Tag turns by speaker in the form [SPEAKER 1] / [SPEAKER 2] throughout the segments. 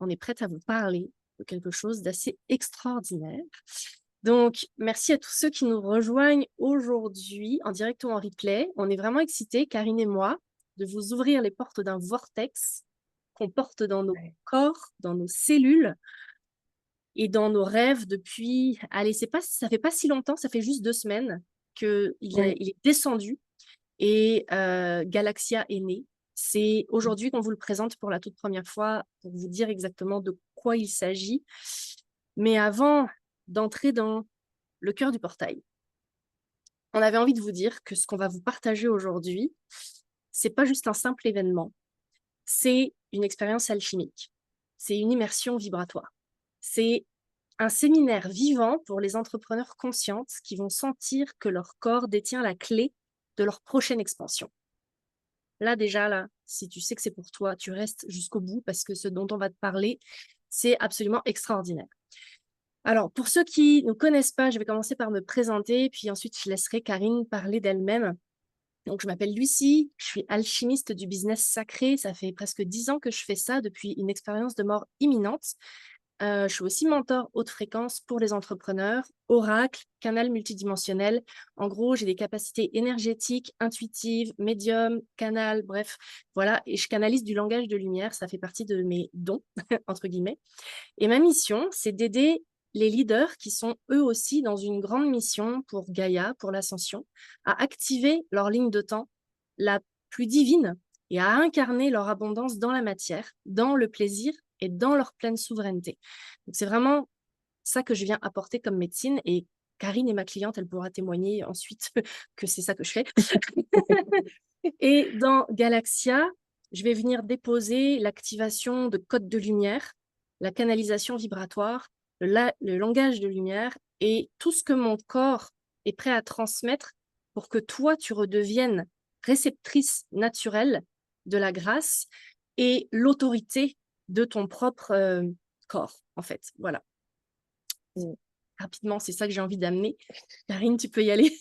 [SPEAKER 1] on est prête à vous parler de quelque chose d'assez extraordinaire. Donc, merci à tous ceux qui nous rejoignent aujourd'hui en direct ou en replay. On est vraiment excités, Karine et moi, de vous ouvrir les portes d'un vortex qu'on porte dans nos
[SPEAKER 2] Ouais.
[SPEAKER 1] corps, dans nos cellules et dans nos rêves depuis, allez, ça fait pas si longtemps, ça fait juste 2 semaines
[SPEAKER 2] Oui.
[SPEAKER 1] il est descendu et Galaxia est né. C'est aujourd'hui qu'on vous le présente pour la toute première fois pour vous dire exactement de quoi il s'agit. Mais avant d'entrer dans le cœur du portail, on avait envie de vous dire que ce qu'on va vous partager aujourd'hui, c'est pas juste un simple événement, c'est une expérience alchimique, c'est une immersion vibratoire, c'est un séminaire vivant pour les entrepreneurs conscientes qui vont sentir que leur corps détient la clé de leur prochaine expansion. Là, déjà, là, si tu sais que c'est pour toi, tu restes jusqu'au bout parce que ce dont on va te parler, c'est absolument extraordinaire. Alors, pour ceux qui ne connaissent pas, je vais commencer par me présenter, puis ensuite, je laisserai Karine parler d'elle-même. Donc, je m'appelle Lucie, je suis alchimiste du business sacré. Ça fait presque 10 ans que je fais ça depuis une expérience de mort imminente. Je suis aussi mentor haute fréquence pour les entrepreneurs, oracle, canal multidimensionnel. En gros, j'ai des capacités énergétiques, intuitives, médium, canal, bref, voilà. Et je canalise du langage de lumière, ça fait partie de mes dons, entre guillemets. Et ma mission, c'est d'aider les leaders qui sont eux aussi dans une grande mission pour Gaïa, pour l'ascension, à activer leur ligne de temps la plus divine et à incarner leur abondance dans la matière, dans le plaisir et dans leur pleine souveraineté. Donc c'est vraiment ça que je viens apporter comme médecine et Karine est ma cliente, elle pourra témoigner ensuite que c'est ça que je fais. Et dans Galaxia, je vais venir déposer l'activation de codes de lumière, la canalisation vibratoire, le langage de lumière et tout ce que mon corps est prêt à transmettre pour que toi, tu redeviennes réceptrice naturelle de la grâce et l'autorité de ton propre corps, en fait. Voilà.
[SPEAKER 2] Mm.
[SPEAKER 1] Rapidement, c'est ça que j'ai envie d'amener. Karine, tu peux y aller.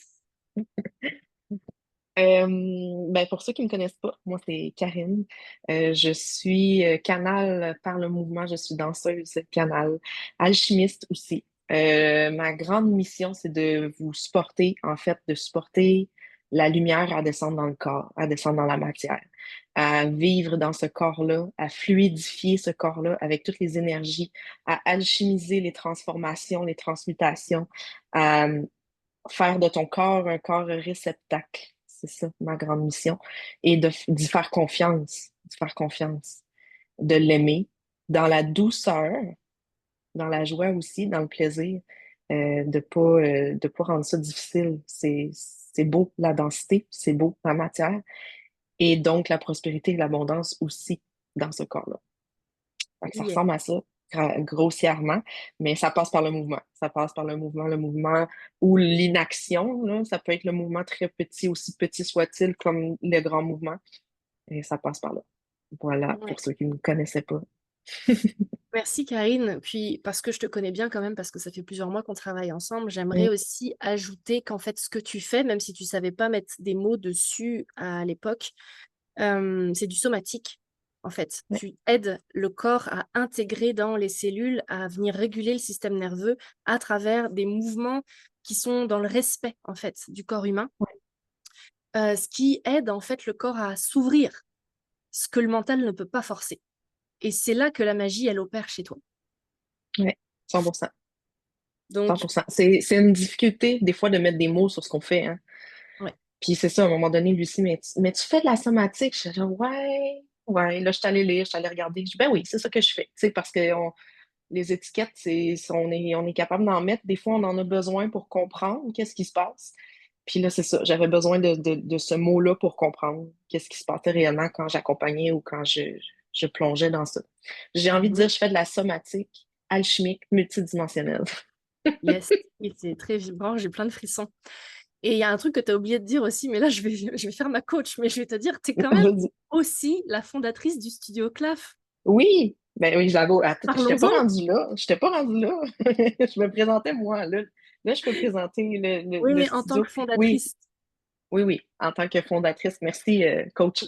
[SPEAKER 2] Ben pour ceux qui ne me connaissent pas, moi c'est Karine. Je suis canal par le mouvement, je suis danseuse canal, alchimiste aussi. Ma grande mission, c'est de vous supporter, en fait, de supporter la lumière à descendre dans le corps, à descendre dans la matière, à vivre dans ce corps-là, à fluidifier ce corps-là avec toutes les énergies, à alchimiser les transformations, les transmutations, à faire de ton corps un corps réceptacle. C'est ça, ma grande mission. Et d'y faire confiance, de l'aimer dans la douceur, dans la joie aussi, dans le plaisir, de pas rendre ça difficile. C'est beau, la densité, c'est beau, la matière, et donc la prospérité et l'abondance aussi dans ce corps-là. Fait que ça
[SPEAKER 1] Yeah.
[SPEAKER 2] ressemble à ça, grossièrement, mais ça passe par le mouvement. Ça passe par le mouvement ou l'inaction, là. Ça peut être le mouvement très petit, aussi petit soit-il, comme le grand mouvement. Et ça passe par là. Voilà,
[SPEAKER 1] Ouais.
[SPEAKER 2] pour ceux qui ne me connaissaient pas.
[SPEAKER 1] Merci Karine. Puis parce que je te connais bien quand même, parce que ça fait plusieurs mois qu'on travaille ensemble, j'aimerais
[SPEAKER 2] Mm.
[SPEAKER 1] aussi ajouter qu'en fait ce que tu fais, même si tu savais pas mettre des mots dessus à l'époque, c'est du somatique. En fait,
[SPEAKER 2] Ouais,
[SPEAKER 1] tu aides le corps à intégrer dans les cellules, à venir réguler le système nerveux à travers des mouvements qui sont dans le respect en fait du corps humain,
[SPEAKER 2] ouais,
[SPEAKER 1] ce qui aide en fait le corps à s'ouvrir, ce que le mental ne peut pas forcer. Et c'est là que la magie, elle opère chez toi.
[SPEAKER 2] ouais, 100%.
[SPEAKER 1] Donc,
[SPEAKER 2] 100%. C'est une difficulté, des fois, de mettre des mots sur ce qu'on fait, hein.
[SPEAKER 1] ouais.
[SPEAKER 2] Puis c'est ça, à un moment donné, Lucie, mais tu fais de la somatique. Je suis genre, ouais, ouais. Là, je suis allée lire, je suis allée regarder. Je dis, ben oui, c'est ça que je fais. Tu sais, parce que les étiquettes, on est capable d'en mettre. Des fois, on en a besoin pour comprendre qu'est-ce qui se passe. Puis là, c'est ça. J'avais besoin de ce mot-là pour comprendre qu'est-ce qui se passait réellement quand j'accompagnais ou quand je plongeais dans ça. J'ai envie de
[SPEAKER 1] Mhm.
[SPEAKER 2] dire, je fais de la somatique alchimique multidimensionnelle.
[SPEAKER 1] Yes, et c'est très vibrant, j'ai plein de frissons. Et il y a un truc que tu as oublié de dire aussi, mais là, je vais faire ma coach, mais je vais te dire, tu es quand même
[SPEAKER 2] Vas-y.
[SPEAKER 1] aussi la fondatrice du studio CLAF.
[SPEAKER 2] Oui, ben oui, j'avoue. Attends, j'étais pas
[SPEAKER 1] Parlons-en.
[SPEAKER 2] rendue là. J'étais pas rendue là. Je me présentais moi. Là, je peux présenter
[SPEAKER 1] Oui,
[SPEAKER 2] le
[SPEAKER 1] mais en tant
[SPEAKER 2] studio.
[SPEAKER 1] que
[SPEAKER 2] Oui,
[SPEAKER 1] fondatrice.
[SPEAKER 2] oui, oui, en tant que fondatrice. Merci, coach.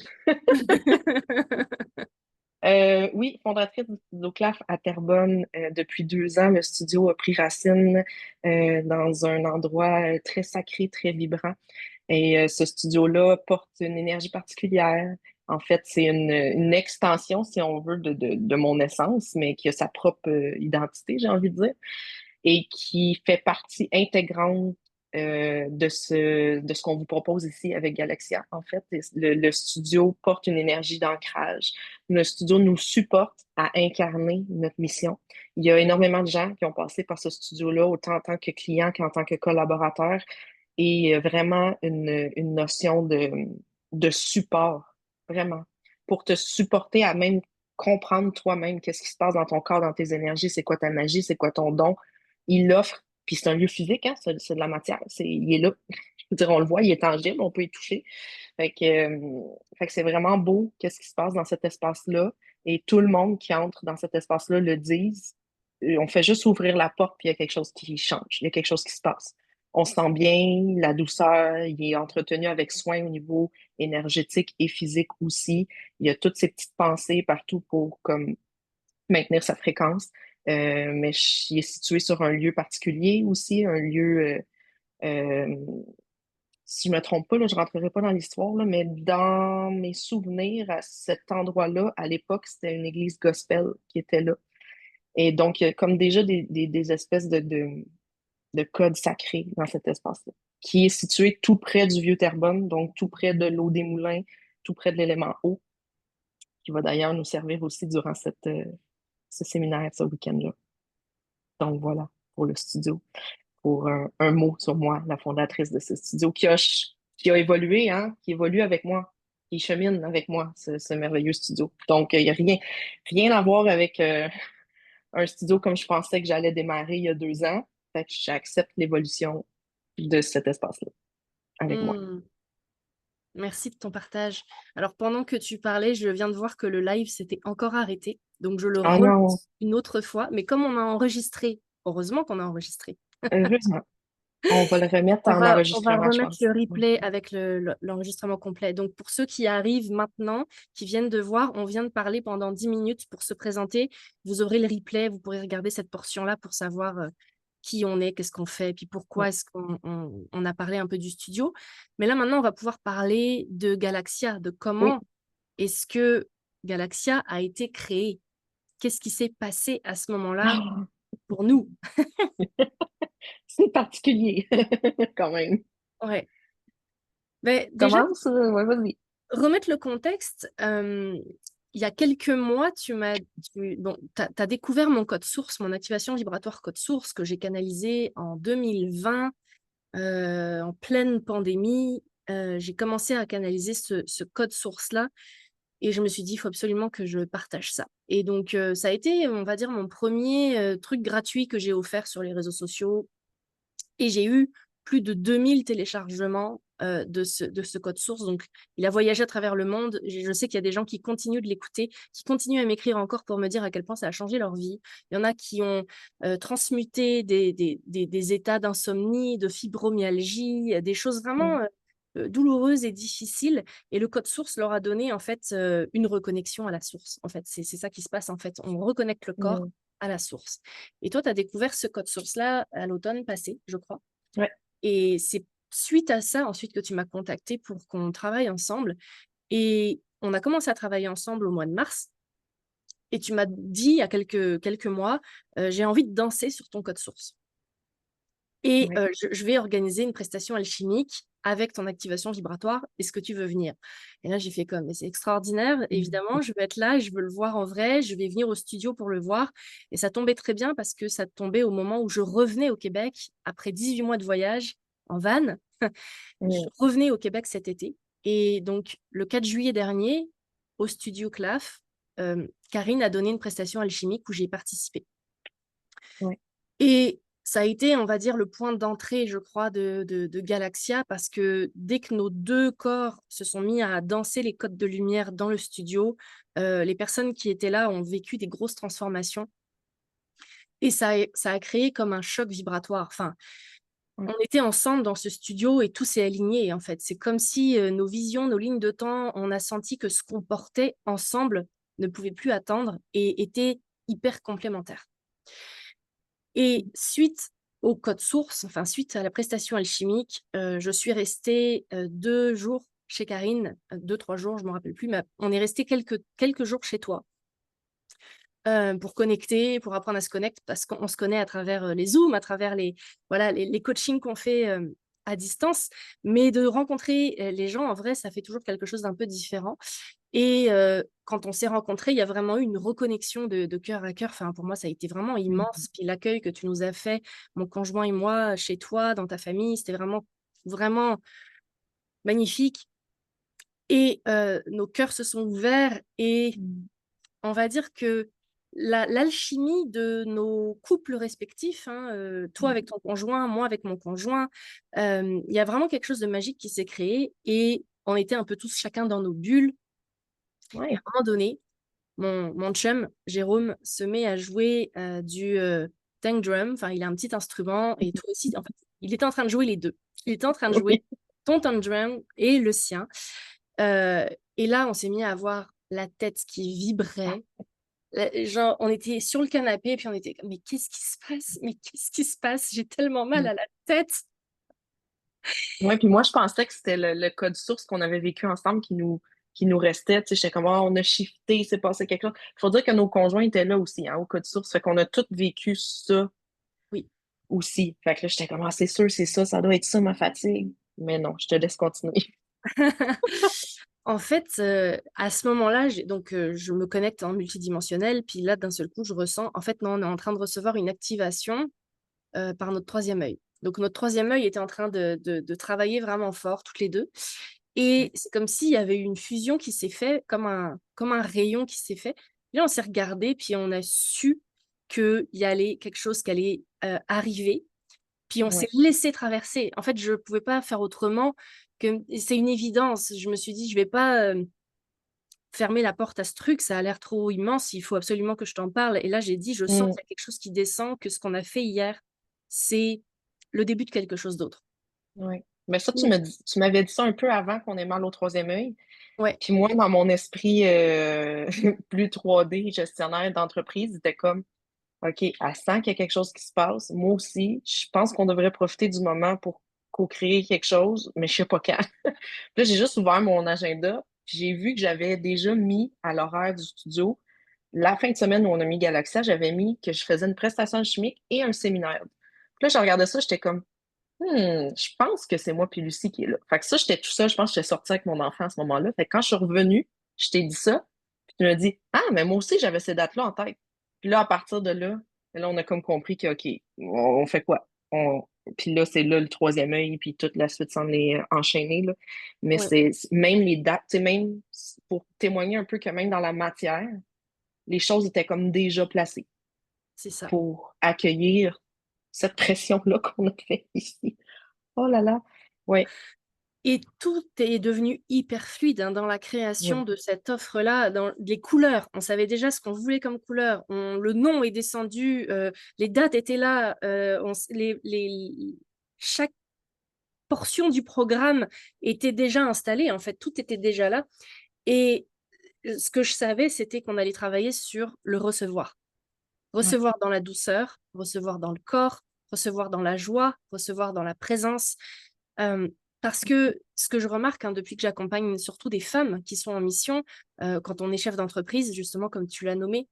[SPEAKER 2] Oui, fondatrice du studio CLAF à Terrebonne depuis 2 ans. Le studio a pris racine dans un endroit très sacré, très vibrant. Et ce studio-là porte une énergie particulière. En fait, c'est une extension, si on veut, de mon essence, mais qui a sa propre identité, j'ai envie de dire, et qui fait partie intégrante de ce qu'on vous propose ici avec Galaxia. En fait, le studio porte une énergie d'ancrage. Le studio nous supporte à incarner notre mission. Il y a énormément de gens qui ont passé par ce studio-là, autant en tant que client qu'en tant que collaborateur, et vraiment une notion de support, vraiment, pour te supporter à même comprendre toi-même qu'est-ce qui se passe dans ton corps, dans tes énergies, c'est quoi ta magie, c'est quoi ton don. Il l'offre, puis c'est un lieu physique, hein, c'est de la matière, il est là. Je veux dire, on le voit, il est tangible, on peut y toucher. Fait que c'est vraiment beau qu'est-ce qui se passe dans cet espace-là. Et tout le monde qui entre dans cet espace-là le disent. On fait juste ouvrir la porte, puis il y a quelque chose qui change, il y a quelque chose qui se passe. On se sent bien, la douceur, il est entretenu avec soin au niveau énergétique et physique aussi. Il y a toutes ces petites pensées partout pour comme maintenir sa fréquence. Mais il est situé sur un lieu particulier aussi, un lieu, si je me trompe pas, là, je rentrerai pas dans l'histoire, là, mais dans mes souvenirs, à cet endroit-là, à l'époque, c'était une église gospel qui était là. Et donc, il y a comme déjà des espèces de codes sacrés dans cet espace-là, qui est situé tout près du vieux Terrebonne, donc tout près de l'eau des moulins, tout près de l'élément eau, qui va d'ailleurs nous servir aussi durant ce séminaire, ce week-end-là. Donc voilà, pour le studio, pour un mot sur moi, la fondatrice de ce studio, qui a évolué, hein, qui évolue avec moi, qui chemine avec moi, ce merveilleux studio. Donc, il n'y a rien à voir avec un studio comme je pensais que j'allais démarrer il y a 2 ans. Fait que j'accepte l'évolution de cet espace-là avec moi.
[SPEAKER 1] Hmm. Merci de ton partage. Alors, pendant que tu parlais, je viens de voir que le live s'était encore arrêté. Donc, je le
[SPEAKER 2] Ah non,
[SPEAKER 1] relance une autre fois. Mais comme on a enregistré, heureusement qu'on a enregistré,
[SPEAKER 2] heureusement. On va le remettre en
[SPEAKER 1] on va
[SPEAKER 2] enregistrement, je
[SPEAKER 1] remettre
[SPEAKER 2] pense.
[SPEAKER 1] le
[SPEAKER 2] Ouais.
[SPEAKER 1] replay avec l'enregistrement complet. Donc, pour ceux qui arrivent maintenant, qui viennent de voir, on vient de parler pendant 10 minutes pour se présenter. Vous aurez le replay, vous pourrez regarder cette portion-là pour savoir qui on est, qu'est-ce qu'on fait, et puis pourquoi est-ce qu'on a parlé un peu du studio. Mais là, maintenant, on va pouvoir parler de Galaxia, de
[SPEAKER 2] Oui.
[SPEAKER 1] comment est-ce que Galaxia a été créé. Qu'est-ce qui s'est passé à ce moment-là
[SPEAKER 2] Ah,
[SPEAKER 1] pour nous?
[SPEAKER 2] c'est particulier, quand même.
[SPEAKER 1] Ouais. Ben, déjà,
[SPEAKER 2] Commence? Ouais, vas-y.
[SPEAKER 1] remettre le contexte, il y a quelques mois, bon, t'as découvert mon code source, mon activation vibratoire code source que j'ai canalisé en 2020, en pleine pandémie. J'ai commencé à canaliser ce code source-là et je me suis dit, il faut absolument que je partage ça. Et donc, ça a été, on va dire, mon premier truc gratuit que j'ai offert sur les réseaux sociaux et j'ai eu plus de 2000 téléchargements de ce code source. Donc, il a voyagé à travers le monde. Je sais qu'il y a des gens qui continuent de l'écouter, qui continuent à m'écrire encore pour me dire à quel point ça a changé leur vie. Il y en a qui ont transmuté des états d'insomnie, de fibromyalgie, des choses vraiment
[SPEAKER 2] Mm.
[SPEAKER 1] douloureuses et difficiles. Et le code source leur a donné en fait une reconnexion à la source. En fait, c'est ça qui se passe. En fait, on reconnecte le corps
[SPEAKER 2] Mm.
[SPEAKER 1] à la source. Et toi, tu as découvert ce code source-là à l'automne passé, je crois.
[SPEAKER 2] Ouais.
[SPEAKER 1] Et c'est suite à ça, ensuite, que tu m'as contacté pour qu'on travaille ensemble. Et on a commencé à travailler ensemble au mois de mars. Et tu m'as dit il y a quelques mois, j'ai envie de danser sur ton code source. Et
[SPEAKER 2] Ouais.
[SPEAKER 1] je vais organiser une prestation alchimique avec ton activation vibratoire. Est-ce que tu veux venir? Et là, j'ai fait comme, mais c'est extraordinaire.
[SPEAKER 2] Mm.
[SPEAKER 1] Évidemment, je veux être là, je veux le voir en vrai. Je vais venir au studio pour le voir. Et ça tombait très bien parce que ça tombait au moment où je revenais au Québec après 18 mois de voyage en van. Je
[SPEAKER 2] Mm.
[SPEAKER 1] revenais au Québec cet été. Et donc, le 4 juillet dernier, au studio CLAF, Karine a donné une prestation alchimique où j'ai participé.
[SPEAKER 2] Ouais.
[SPEAKER 1] Et ça a été, on va dire, le point d'entrée, je crois, de Galaxia, parce que dès que nos deux corps se sont mis à danser les codes de lumière dans le studio, les personnes qui étaient là ont vécu des grosses transformations. Et ça a créé comme un choc vibratoire. Enfin,
[SPEAKER 2] Ouais.
[SPEAKER 1] on était ensemble dans ce studio et tout s'est aligné, en fait. C'est comme si nos visions, nos lignes de temps, on a senti que ce qu'on portait ensemble ne pouvaient plus attendre et étaient hyper complémentaires. Et suite au code source, enfin suite à la prestation alchimique, je suis restée, 2 jours chez Karine, 2-3 jours, je me rappelle plus, mais on est resté quelques jours chez toi, pour connecter, pour apprendre à se connecter parce qu'on se connaît à travers, les Zooms, à travers les voilà, les coachings qu'on fait, à distance. Mais de rencontrer, les gens en vrai, ça fait toujours quelque chose d'un peu différent et quand on s'est rencontrés, il y a vraiment eu une reconnexion de cœur à cœur. Enfin, pour moi, ça a été vraiment
[SPEAKER 2] Mhm.
[SPEAKER 1] immense. Puis l'accueil que tu nous as fait, mon conjoint et moi, chez toi, dans ta famille, c'était vraiment, vraiment magnifique et nos cœurs se sont ouverts et on va dire que l'alchimie de nos couples respectifs, hein, toi avec ton conjoint, moi avec mon conjoint, il y a vraiment quelque chose de magique qui s'est créé et on était un peu tous chacun dans nos bulles et à
[SPEAKER 2] Ouais.
[SPEAKER 1] un moment donné, mon chum Jérôme se met à jouer, du, tank drum, enfin il a un petit instrument et toi aussi en fait, il était en train de jouer les 2. Il était en train de jouer
[SPEAKER 2] Oui.
[SPEAKER 1] ton tank drum et le sien, heu et là on s'est mis à avoir la tête qui vibrait. Genre, on était sur le canapé et puis on était comme: «Mais qu'est-ce qui se passe? Mais qu'est-ce qui se passe? J'ai tellement mal à la tête!»
[SPEAKER 2] Ouais, puis moi, je pensais que c'était le code source qu'on avait vécu ensemble qui nous restait. Tu sais, j'étais comme, ah, on a shifté, il s'est passé quelque chose. Il faut dire que nos conjoints étaient là aussi, hein, au code source. Fait qu'on a tous vécu ça
[SPEAKER 1] Oui.
[SPEAKER 2] aussi. Fait que là, j'étais comme, ah, c'est sûr, c'est ça doit être ça, ma fatigue. Mais non, je te laisse continuer.
[SPEAKER 1] En fait, à ce moment-là, je me connecte en multidimensionnel, puis là, d'un seul coup, je ressens en fait, non, on est en train de recevoir une activation, par notre troisième œil. Donc notre troisième œil était en train de travailler vraiment fort, toutes les 2. Et
[SPEAKER 2] Ouais.
[SPEAKER 1] c'est comme s'il y avait eu une fusion qui s'est fait, comme un rayon qui s'est fait. Là, on s'est regardé, puis on a su qu'il y allait quelque chose qui allait, arriver. Puis on s'est
[SPEAKER 2] Ouais.
[SPEAKER 1] laissé traverser. En fait, je ne pouvais pas faire autrement que c'est une évidence. Je me suis dit: «Je vais pas, fermer la porte à ce truc, ça a l'air trop immense, il faut absolument que je t'en parle» et là, j'ai dit: «Je sens
[SPEAKER 2] Mm.
[SPEAKER 1] qu'il y a quelque chose qui descend, que ce qu'on a fait hier, c'est le début de quelque chose d'autre».
[SPEAKER 2] Ouais. Mais ça,
[SPEAKER 1] Mmh.
[SPEAKER 2] tu m'avais dit ça un peu avant qu'on ait mal au troisième œil.
[SPEAKER 1] Ouais,
[SPEAKER 2] Puis moi, dans mon esprit plus 3D, gestionnaire d'entreprise, c'était comme, OK, elle sent qu'il y a quelque chose qui se passe. Moi aussi, je pense qu'on devrait profiter du moment pour co-créer quelque chose, mais je sais pas quand. Puis là, j'ai juste ouvert mon agenda, puis j'ai vu que j'avais déjà mis à l'horaire du studio, la fin de semaine où on a mis Galaxia, j'avais mis que je faisais une prestation chimique et un séminaire. Puis là, je regardais ça, j'étais comme, je pense que c'est moi puis Lucie qui est là. Fait que ça, j'étais tout seul, je pense que j'étais sortie avec mon enfant à ce moment-là. Fait que quand je suis revenue, je t'ai dit ça, puis tu m'as dit, ah, mais moi aussi, j'avais ces dates-là en tête. Puis là, à partir de là, on a comme compris que, OK, on fait quoi? Puis là, c'est là le troisième œil, puis toute la suite s'en est enchaînée, là. Mais
[SPEAKER 1] ouais,
[SPEAKER 2] même les dates, tu sais, même pour témoigner un peu que même dans la matière, les choses étaient comme déjà placées
[SPEAKER 1] c'est ça.
[SPEAKER 2] pour accueillir cette pression-là qu'on a fait ici. Oh là là. Ouais,
[SPEAKER 1] Et tout est devenu hyper fluide, hein, dans la
[SPEAKER 2] ouais,
[SPEAKER 1] création de cette offre-là, dans les couleurs. On savait déjà ce qu'on voulait comme couleur. Le nom est descendu, les dates étaient là, on s les chaque portion du programme était déjà installée, en fait, tout était déjà là et ce que je savais, c'était qu'on allait travailler sur le recevoir.
[SPEAKER 2] ouais,
[SPEAKER 1] Recevoir dans la douceur, recevoir dans le corps, recevoir dans la joie, recevoir dans la présence. Hem, Parce que ce que je remarque, hein, depuis que j'accompagne surtout des femmes qui sont en mission, quand on est chef d'entreprise, justement comme tu l'as nommé,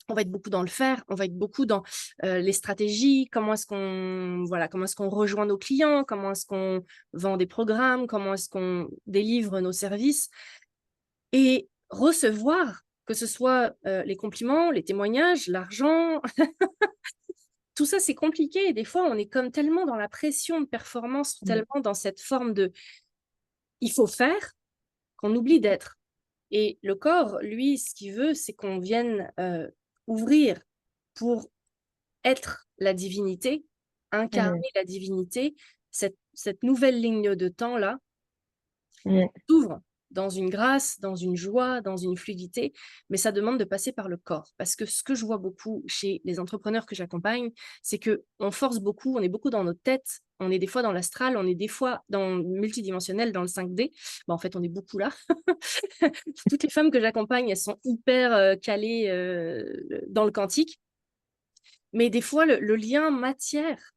[SPEAKER 1] on va être beaucoup dans le faire, on va être beaucoup dans, les stratégies, comment est-ce qu'on rejoint nos clients, comment est-ce qu'on vend des programmes, comment est-ce qu'on délivre nos services et recevoir, que ce soit, les compliments, les témoignages, l'argent, tout ça c'est compliqué et des fois on est comme tellement dans la pression de performance,
[SPEAKER 2] mm,
[SPEAKER 1] tellement dans cette forme de «il faut faire» qu'on oublie d'être et le corps, lui, ce qu'il veut, c'est qu'on vienne, ouvrir pour être la divinité, incarner
[SPEAKER 2] mm,
[SPEAKER 1] la divinité, cette nouvelle ligne de temps-là
[SPEAKER 2] mm.
[SPEAKER 1] s'ouvre dans une grâce, dans une joie, dans une fluidité, mais ça demande de passer par le corps. Parce que ce que je vois beaucoup chez les entrepreneurs que j'accompagne, c'est qu'on force beaucoup, on est beaucoup dans notre tête, on est des fois dans l'astral, on est des fois dans le multidimensionnel, dans le 5D. Bah, en fait, on est beaucoup là. Toutes les femmes que j'accompagne, elles sont hyper calées dans le quantique. Mais des fois, le lien matière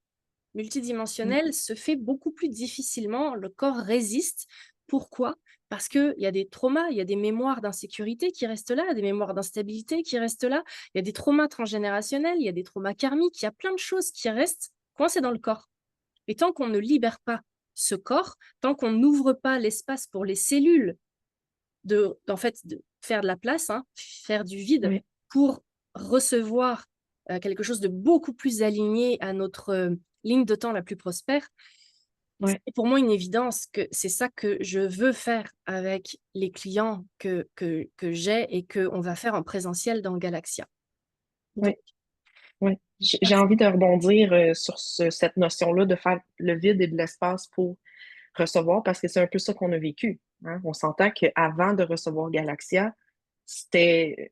[SPEAKER 2] Mm.
[SPEAKER 1] multidimensionnel se fait beaucoup plus difficilement. Le corps résiste. Pourquoi? Parce qu'il y a des traumas, il y a des mémoires d'insécurité qui restent là, des mémoires d'instabilité qui restent là, il y a des traumas transgénérationnels, il y a des traumas karmiques, il y a plein de choses qui restent coincées dans le corps. Et tant qu'on ne libère pas ce corps, tant qu'on n'ouvre pas l'espace pour les cellules en fait, de faire de la place, hein, faire du vide
[SPEAKER 2] Ouais,
[SPEAKER 1] pour recevoir quelque chose de beaucoup plus aligné à notre ligne de temps la plus prospère.
[SPEAKER 2] ouais,
[SPEAKER 1] C'est pour moi une évidence que c'est ça que je veux faire avec les clients que j'ai et qu'on va faire en présentiel dans Galaxia. Donc,
[SPEAKER 2] ouais, ouais. J'ai envie de rebondir sur cette notion-là de faire le vide et de l'espace pour recevoir parce que c'est un peu ça qu'on a vécu. Hein. On s'entend qu'avant de recevoir Galaxia,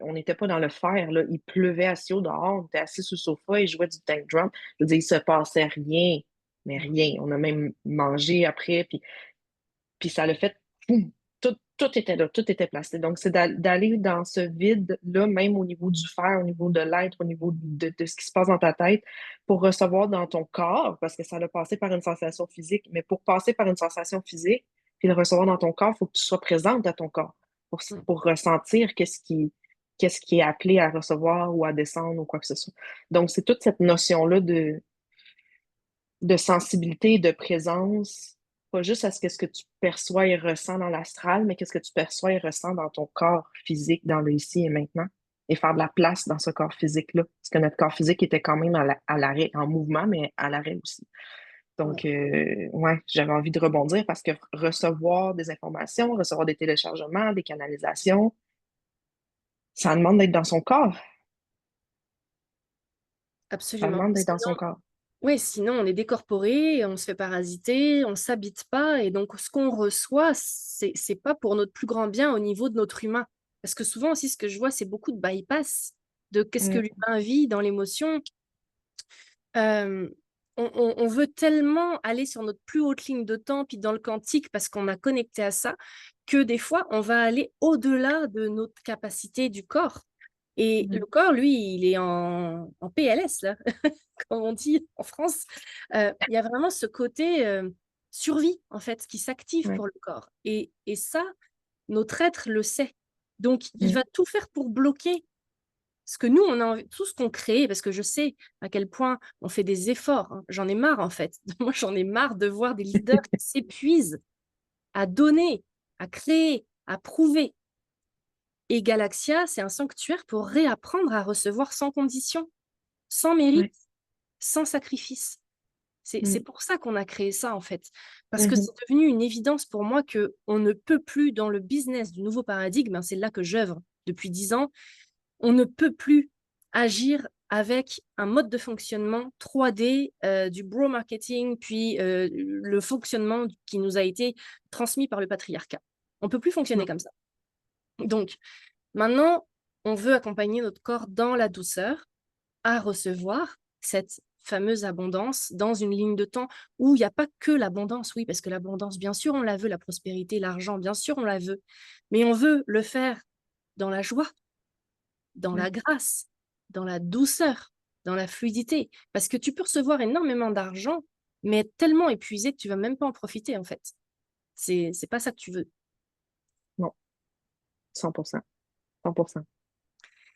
[SPEAKER 2] on n'était pas dans le fer, là. Il pleuvait assis au dehors, on était assis sur le sofa et jouait du tank drum. Je veux dire, il se passait rien, mais rien. On a même mangé après, puis ça l'a fait, boum, tout était là, tout était placé. Donc, c'est d'aller dans ce vide-là, même au niveau du faire, au niveau de l'être, au niveau de ce qui se passe dans ta tête, pour recevoir dans ton corps, parce que ça a passé par une sensation physique, mais pour passer par une sensation physique, puis le recevoir dans ton corps, il faut que tu sois présente à ton corps pour ressentir qu'est-ce qui est appelé à recevoir ou à descendre ou quoi que ce soit. Donc, c'est toute cette notion-là de sensibilité et de présence, pas juste à ce que tu perçois et ressens dans l'astral, mais qu'est-ce que tu perçois et ressens dans ton corps physique, dans le ici et maintenant, et faire de la place dans ce corps physique-là. Parce que notre corps physique était quand même à l'arrêt, en mouvement, mais à l'arrêt aussi.
[SPEAKER 1] ouais,
[SPEAKER 2] Donc, ouais, j'avais envie de rebondir parce que recevoir des informations, recevoir des téléchargements, des canalisations, ça demande d'être dans son corps. Ça
[SPEAKER 1] absolument.
[SPEAKER 2] demande d'être dans
[SPEAKER 1] Sinon,
[SPEAKER 2] son corps.
[SPEAKER 1] oui, sinon on est décorporé, on se fait parasiter, on s'habite pas, et donc ce qu'on reçoit, c'est pas pour notre plus grand bien au niveau de notre humain. Parce que souvent aussi, ce que je vois, c'est beaucoup de bypass de qu'est-ce que
[SPEAKER 2] Mm,
[SPEAKER 1] l'humain vit dans l'émotion. Euh, on veut tellement aller sur notre plus haute ligne de temps, puis dans le quantique, parce qu'on a connecté à ça, que des fois, on va aller au-delà de notre capacité du corps. Et le
[SPEAKER 2] mm,
[SPEAKER 1] corps, lui, il est en PLS, là, comme on dit en France. Il y a vraiment ce côté survie, en fait, qui s'active
[SPEAKER 2] ouais,
[SPEAKER 1] pour le corps. Et ça, notre être le sait. Donc, il
[SPEAKER 2] mm,
[SPEAKER 1] va tout faire pour bloquer ce que nous, on a tout ce qu'on crée, parce que je sais à quel point on fait des efforts. Hein. J'en ai marre, en fait. Moi, j'en ai marre de voir des leaders qui s'épuisent à donner, à créer, à prouver. Et Galaxia, c'est un sanctuaire pour réapprendre à recevoir sans condition, sans mérite,
[SPEAKER 2] ouais,
[SPEAKER 1] sans sacrifice. C'est
[SPEAKER 2] mm,
[SPEAKER 1] pour ça qu'on a créé ça, en fait. Parce que
[SPEAKER 2] mhm,
[SPEAKER 1] c'est devenu une évidence pour moi qu'on ne peut plus, dans le business du nouveau paradigme, hein, c'est là que j'œuvre depuis 10 ans, on ne peut plus agir avec un mode de fonctionnement 3D, du bro marketing, puis le fonctionnement qui nous a été transmis par le patriarcat. On ne peut plus fonctionner
[SPEAKER 2] non,
[SPEAKER 1] comme ça. Donc, maintenant, on veut accompagner notre corps dans la douceur à recevoir cette fameuse abondance dans une ligne de temps où il n'y a pas que l'abondance, oui, parce que l'abondance, bien sûr, on la veut, la prospérité, l'argent, bien sûr, on la veut, mais on veut le faire dans la joie, dans la
[SPEAKER 2] ouais.
[SPEAKER 1] grâce, dans la douceur, dans la fluidité. Parce que tu peux recevoir énormément d'argent, mais être tellement épuisé que tu vas même pas en profiter, en fait. C'est pas ça que tu veux.
[SPEAKER 2] Non, 100%. 100%.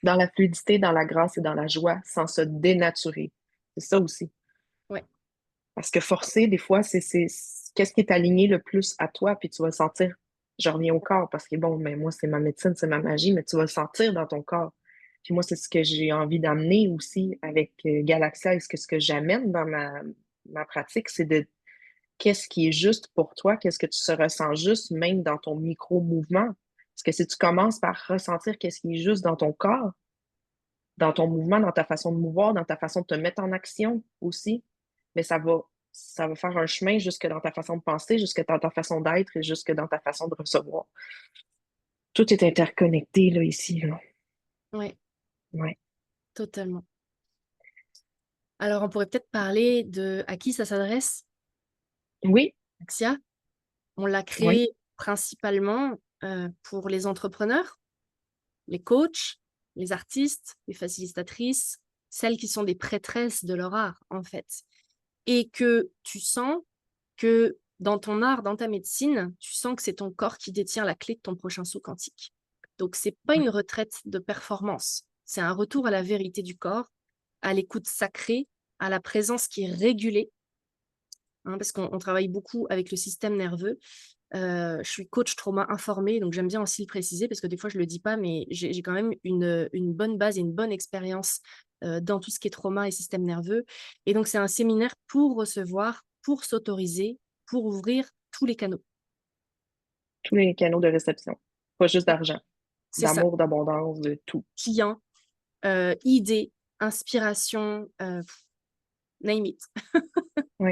[SPEAKER 2] Dans la fluidité, dans la grâce et dans la joie, sans se dénaturer. C'est ça aussi.
[SPEAKER 1] Ouais.
[SPEAKER 2] Parce que forcer, des fois, qu'est-ce qui est aligné le plus à toi, puis tu vas le sentir. Je reviens au corps parce que bon, mais moi, c'est ma médecine, c'est ma magie, mais tu vas le sentir dans ton corps. Puis moi, c'est ce que j'ai envie d'amener aussi avec Galaxia et ce que j'amène dans ma pratique, c'est de qu'est-ce qui est juste pour toi, qu'est-ce que tu se ressens juste, même dans ton micro-mouvement. Parce que si tu commences par ressentir qu'est-ce qui est juste dans ton corps, dans ton mouvement, dans ta façon de mouvoir, dans ta façon de te mettre en action aussi, mais ça va ça va faire un chemin jusque dans ta façon de penser, jusque dans ta façon d'être et jusque dans ta façon de recevoir. Tout est interconnecté, là, ici, là.
[SPEAKER 1] Oui,
[SPEAKER 2] Ouais.
[SPEAKER 1] totalement. Alors, on pourrait peut-être parler de à qui ça s'adresse,
[SPEAKER 2] Oui,
[SPEAKER 1] Axia. On l'a
[SPEAKER 2] oui,
[SPEAKER 1] créé principalement pour les entrepreneurs, les coachs, les artistes, les facilitatrices, celles qui sont des prêtresses de leur art, en fait. Et que tu sens que dans ton art, dans ta médecine, tu sens que c'est ton corps qui détient la clé de ton prochain saut quantique. Donc, c'est pas
[SPEAKER 2] ouais.
[SPEAKER 1] une retraite de performance, c'est un retour à la vérité du corps, à l'écoute sacrée, à la présence qui est régulée, hein, parce qu'on travaille beaucoup avec le système nerveux. Je suis coach trauma informé, donc j'aime bien aussi le préciser parce que des fois je le dis pas, mais j'ai quand même une bonne base et une bonne expérience dans tout ce qui est trauma et système nerveux. Et donc c'est un séminaire pour recevoir, pour s'autoriser, pour ouvrir tous les canaux.
[SPEAKER 2] Tous les canaux de réception. Pas juste d'argent,
[SPEAKER 1] C'est ça.
[SPEAKER 2] d'amour, d'abondance, de tout.
[SPEAKER 1] Clients, idées, inspiration, name it.
[SPEAKER 2] Oui.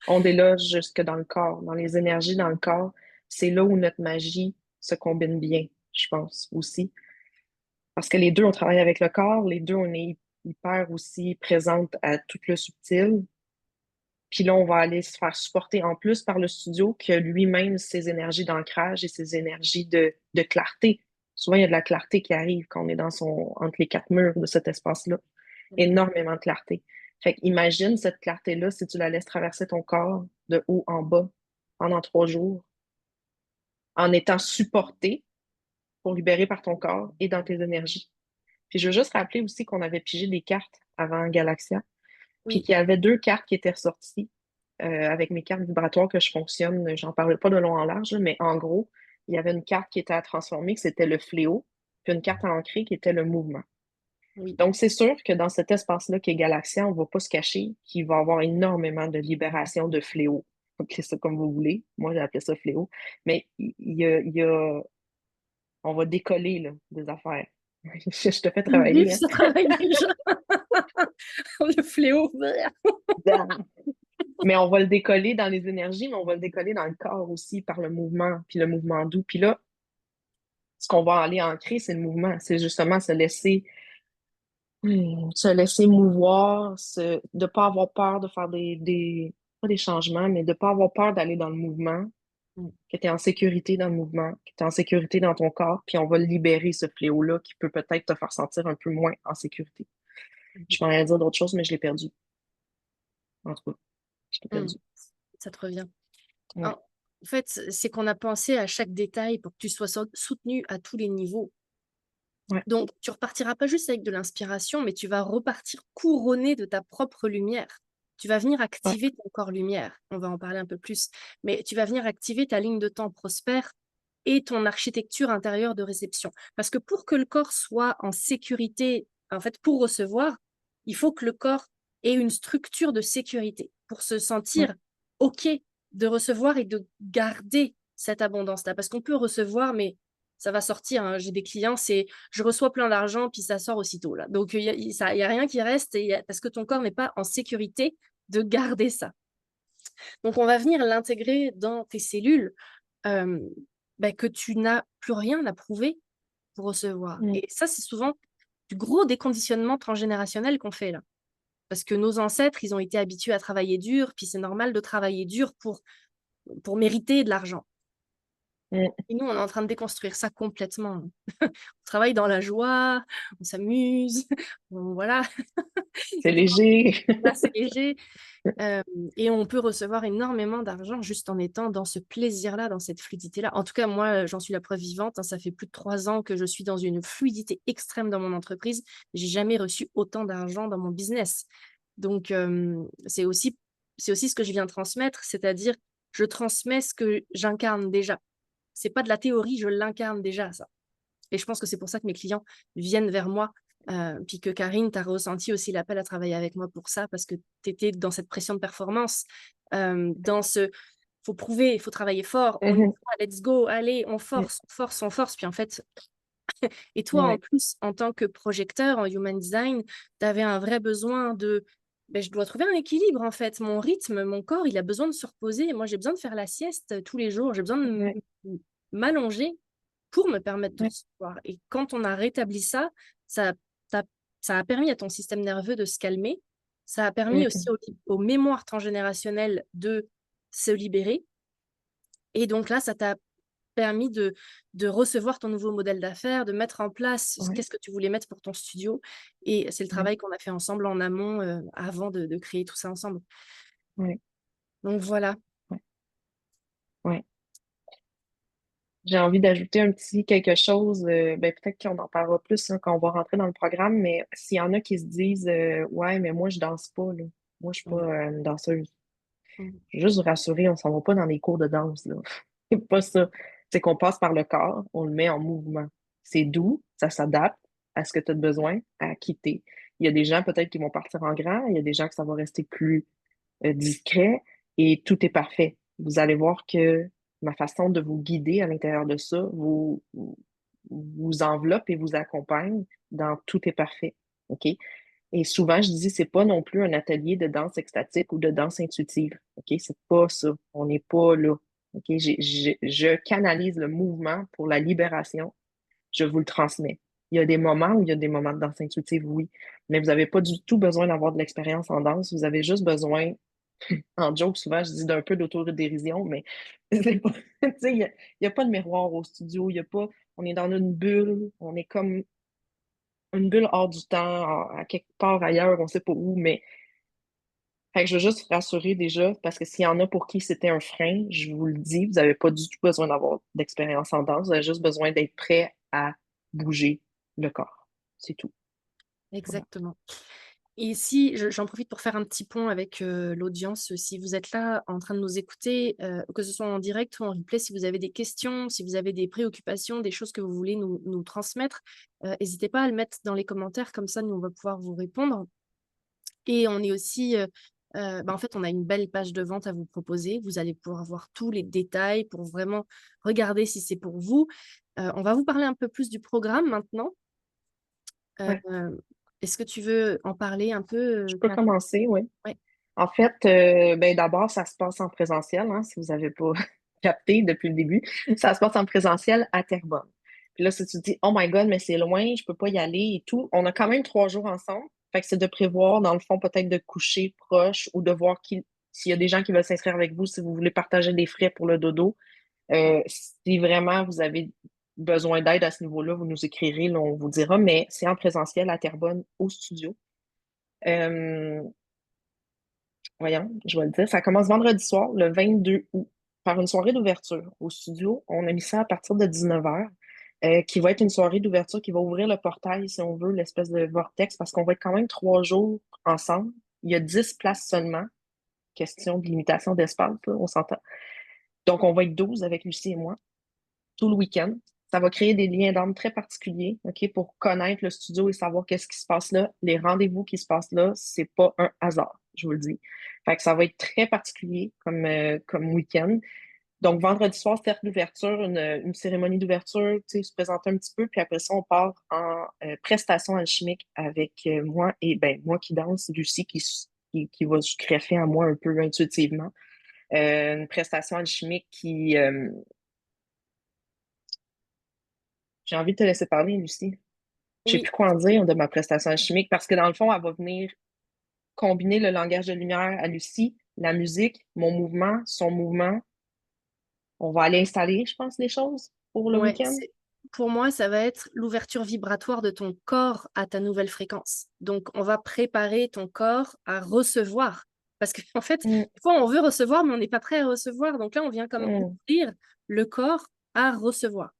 [SPEAKER 2] On déloge jusque dans le corps, dans les énergies dans le corps. C'est là où notre magie se combine bien, je pense, aussi. Parce que les deux, on travaille avec le corps, les deux, on est hyper aussi présente à tout le subtil. Puis là, on va aller se faire supporter en plus par le studio qui a lui-même ses énergies d'ancrage et ses énergies de clarté. Souvent, il y a de la clarté qui arrive quand on est entre les quatre murs de cet espace-là. Énormément de clarté. Fait qu'imagine cette clarté-là si tu la laisses traverser ton corps de haut en bas pendant 3 jours, en étant supporté pour libérer par ton corps et dans tes énergies. Puis je veux juste rappeler aussi qu'on avait pigé des cartes avant Galaxia, puis
[SPEAKER 1] Oui,
[SPEAKER 2] qu'il y avait 2 cartes qui étaient ressorties avec mes cartes vibratoires que je fonctionne. J'en parle pas de long en large, mais en gros, il y avait une carte qui était à transformer, que c'était le fléau, puis une carte à ancrer qui était le mouvement.
[SPEAKER 1] oui.
[SPEAKER 2] Donc, c'est sûr que dans cet espace-là qui est Galaxia, on ne va pas se cacher qu'il va y avoir énormément de libération de fléaux. Appelez ça comme vous voulez. Moi, j'ai appelé ça fléau. Mais on va décoller là, des affaires. Je te fais
[SPEAKER 1] Vif,
[SPEAKER 2] travailler, hein?
[SPEAKER 1] ça travaille déjà. Le fléau.
[SPEAKER 2] Mais on va le décoller dans les énergies, mais on va le décoller dans le corps aussi par le mouvement, puis le mouvement doux. Puis là, ce qu'on va aller ancrer, c'est le mouvement. C'est justement se laisser mouvoir, de ne pas avoir peur de faire pas des changements, mais de ne pas avoir peur d'aller dans le mouvement, que tu es en sécurité dans le mouvement, que tu es en sécurité dans ton corps, puis on va libérer ce fléau-là qui peut peut-être te faire sentir un peu moins en sécurité. Je m'en allais dire d'autres choses, mais je l'ai perdu. En tout cas, je l'ai
[SPEAKER 1] Mm.
[SPEAKER 2] perdu.
[SPEAKER 1] Ça te revient.
[SPEAKER 2] Ouais,
[SPEAKER 1] En fait, c'est qu'on a pensé à chaque détail pour que tu sois soutenu à tous les niveaux.
[SPEAKER 2] ouais,
[SPEAKER 1] Donc, tu repartiras pas juste avec de l'inspiration, mais tu vas repartir couronné de ta propre lumière. Tu vas venir
[SPEAKER 2] ouais.
[SPEAKER 1] activer ton corps lumière. On va en parler un peu plus. Mais tu vas venir activer ta ligne de temps prospère et ton architecture intérieure de réception. Parce que pour que le corps soit en sécurité, en fait, pour recevoir, il faut que le corps ait une structure de sécurité pour se
[SPEAKER 2] Ouais.
[SPEAKER 1] sentir OK de recevoir et de garder cette abondance-là. Parce qu'on peut recevoir, mais ça va sortir, hein. J'ai des clients, c'est je reçois plein d'argent, puis ça sort aussitôt. Là. Donc, il n'y a, y a rien qui reste parce que ton corps n'est pas en sécurité de garder ça. Donc, on va venir l'intégrer dans tes cellules euh, que tu n'as plus rien à prouver pour recevoir.
[SPEAKER 2] Mm.
[SPEAKER 1] Et ça, c'est souvent du gros déconditionnement transgénérationnel qu'on fait là. Parce que nos ancêtres, ils ont été habitués à travailler dur, puis c'est normal de travailler dur pour mériter de l'argent.
[SPEAKER 2] Mm.
[SPEAKER 1] Et nous, on est en train de déconstruire ça complètement. On travaille dans la joie, on s'amuse, voilà,
[SPEAKER 2] C'est léger.
[SPEAKER 1] là, c'est léger. Euh, et on peut recevoir énormément d'argent juste en étant dans ce plaisir-là, dans cette fluidité-là. En tout cas, moi, j'en suis la preuve vivante, hein. Ça fait plus de 3 ans que je suis dans une fluidité extrême dans mon entreprise. J'ai jamais reçu autant d'argent dans mon business. Donc, c'est aussi ce que je viens transmettre, c'est-à-dire je transmets ce que j'incarne déjà. C'est pas de la théorie, je l'incarne déjà, ça. Et je pense que c'est pour ça que mes clients viennent vers moi. Puis que Karine, tu as ressenti aussi l'appel à travailler avec moi pour ça, parce que tu étais dans cette pression de performance, dans ce faut prouver, il faut travailler fort, on y
[SPEAKER 2] Mhm.
[SPEAKER 1] va, let's go, allez, on
[SPEAKER 2] Mm.
[SPEAKER 1] force, on force, on force. Puis en fait, et toi en
[SPEAKER 2] Ouais.
[SPEAKER 1] plus, en tant que projecteur en human design, tu avais un vrai besoin de ben, je dois trouver un équilibre en fait. Mon rythme, mon corps, il a besoin de se reposer. Moi, j'ai besoin de faire la sieste tous les jours. J'ai besoin de
[SPEAKER 2] Ouais,
[SPEAKER 1] m'allonger pour me permettre de
[SPEAKER 2] ouais,
[SPEAKER 1] recevoir. Et quand on a rétabli ça, ça, t'a- ça a permis à ton système nerveux de se calmer. Ça a permis aussi
[SPEAKER 2] mm,
[SPEAKER 1] aux mémoires transgénérationnelles de se libérer. Et donc là, ça t'a permis de recevoir ton nouveau modèle d'affaires, de mettre en place
[SPEAKER 2] ouais,
[SPEAKER 1] qu'est-ce que tu voulais mettre pour ton studio. Et c'est le
[SPEAKER 2] ouais,
[SPEAKER 1] travail qu'on a fait ensemble en amont avant de créer tout ça ensemble.
[SPEAKER 2] ouais,
[SPEAKER 1] Donc voilà.
[SPEAKER 2] ouais, ouais. J'ai envie d'ajouter un petit quelque chose, ben, peut-être qu'on en parlera plus hein, quand on va rentrer dans le programme, mais s'il y en a qui se disent ouais, mais moi je danse pas, là. Moi je suis pas
[SPEAKER 1] Mhm.
[SPEAKER 2] une danseuse.
[SPEAKER 1] Mhm.
[SPEAKER 2] Je veux juste vous rassurer, on s'en va pas dans les cours de danse, là. C'est pas ça. C'est qu'on passe par le corps, on le met en mouvement. C'est doux, ça s'adapte à ce que tu as besoin à quitter. Il y a des gens peut-être qui vont partir en grand, il y a des gens que ça va rester plus discret et tout est parfait. Vous allez voir que ma façon de vous guider à l'intérieur de ça vous enveloppe et vous accompagne dans tout est parfait. OK? Et souvent, je dis, c'est pas non plus un atelier de danse extatique ou de danse intuitive. OK? C'est pas ça. On n'est pas là. OK? Je canalise le mouvement pour la libération. Je vous le transmets. Il y a des moments où il y a des moments de danse intuitive, oui. Mais vous n'avez pas du tout besoin d'avoir de l'expérience en danse. Vous avez juste besoin, en joke, souvent, je dis d'un peu d'autodérision, mais c'est pas, tu sais, il y a pas de miroir au studio. Il y a pas, on est dans une bulle. On est comme une bulle hors du temps, à quelque part ailleurs, on sait pas où, mais fait que je veux juste vous rassurer déjà, parce que s'il y en a pour qui c'était un frein, je vous le dis, vous n'avez pas du tout besoin d'avoir d'expérience en danse, vous avez juste besoin d'être prêt à bouger le corps. C'est tout. Voilà.
[SPEAKER 1] Exactement. Et si, j'en profite pour faire un petit pont avec l'audience, si vous êtes là en train de nous écouter, que ce soit en direct ou en replay, si vous avez des questions, si vous avez des préoccupations, des choses que vous voulez nous transmettre, n'hésitez pas à le mettre dans les commentaires, comme ça nous on va pouvoir vous répondre. Et on est aussi, en fait, on a une belle page de vente à vous proposer. Vous allez pouvoir voir tous les détails pour vraiment regarder si c'est pour vous. On va vous parler un peu plus du programme maintenant.
[SPEAKER 2] Ouais.
[SPEAKER 1] Est-ce que tu veux en parler un peu,
[SPEAKER 2] Je peux
[SPEAKER 1] Karine?
[SPEAKER 2] commencer, oui.
[SPEAKER 1] Ouais.
[SPEAKER 2] En fait, ben d'abord, ça se passe en présentiel, hein, si vous n'avez pas capté depuis le début. Ça se passe en présentiel à Terrebonne. Puis là, si tu te dis, oh my God, mais c'est loin, je peux pas y aller et tout, on a quand même 3 jours ensemble. Fait que c'est de prévoir, dans le fond, peut-être de coucher proche ou de voir s'il y a des gens qui veulent s'inscrire avec vous, si vous voulez partager des frais pour le dodo. Si vraiment vous avez besoin d'aide à ce niveau-là, vous nous écrirez, là, on vous dira, mais c'est en présentiel à Terrebonne au studio. Euh, Voyons, je vais le dire. Ça commence vendredi soir, le 22 août, par une soirée d'ouverture au studio. On a mis ça à partir de 19h, qui va être une soirée d'ouverture qui va ouvrir le portail, si on veut, l'espèce de vortex, parce qu'on va être quand même 3 jours ensemble. Il y a 10 places seulement. Question de limitation d'espace, là, on s'entend. Donc, on va être 12 avec Lucie et moi, tout le week-end. Ça va créer des liens d'âme très particuliers, OK, pour connaître le studio et savoir qu'est-ce qui se passe là. Les rendez-vous qui se passent là, c'est pas un hasard, je vous le dis. Fait que ça va être très particulier comme week-end. Donc, vendredi soir, cercle d'ouverture, une cérémonie d'ouverture, tu sais, se présenter un petit peu, puis après ça, on part en prestation alchimique avec moi et ben moi qui danse, Lucie qui va se greffer à moi un peu intuitivement. Une prestation alchimique j'ai envie de te laisser parler, Lucie. Je sais
[SPEAKER 1] Oui,
[SPEAKER 2] plus quoi en dire de ma prestation chimique parce que dans le fond, elle va venir combiner le langage de lumière à Lucie, la musique, mon mouvement, son mouvement. On va aller installer, je pense, les choses pour le
[SPEAKER 1] ouais,
[SPEAKER 2] week-end.
[SPEAKER 1] pour moi, ça va être l'ouverture vibratoire de ton corps à ta nouvelle fréquence. Donc, on va préparer ton corps à recevoir. Parce qu'en fait,
[SPEAKER 2] Mm,
[SPEAKER 1] des fois, on veut recevoir, mais on n'est pas prêt à recevoir. Donc là, on vient comme
[SPEAKER 2] mm,
[SPEAKER 1] ouvrir le corps à recevoir.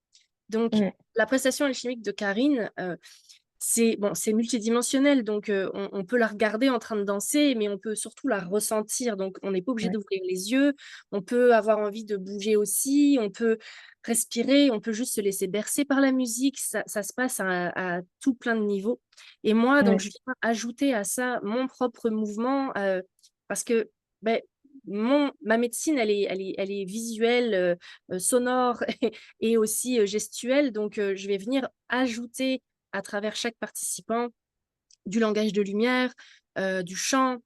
[SPEAKER 1] Donc,
[SPEAKER 2] mm,
[SPEAKER 1] la prestation alchimique de Karine, c'est bon, c'est multidimensionnel, donc on peut la regarder en train de danser, mais on peut surtout la ressentir. Donc, on n'est pas obligé
[SPEAKER 2] ouais,
[SPEAKER 1] d'ouvrir les yeux. On peut avoir envie de bouger aussi. On peut respirer. On peut juste se laisser bercer par la musique. Ça se passe à tout plein de niveaux. Et moi, donc,
[SPEAKER 2] ouais,
[SPEAKER 1] je viens ajouter à ça mon propre mouvement parce que ben, ma médecine, elle est visuelle, sonore et aussi gestuelle. Donc, je vais venir ajouter à travers chaque participant du langage de lumière, du chant.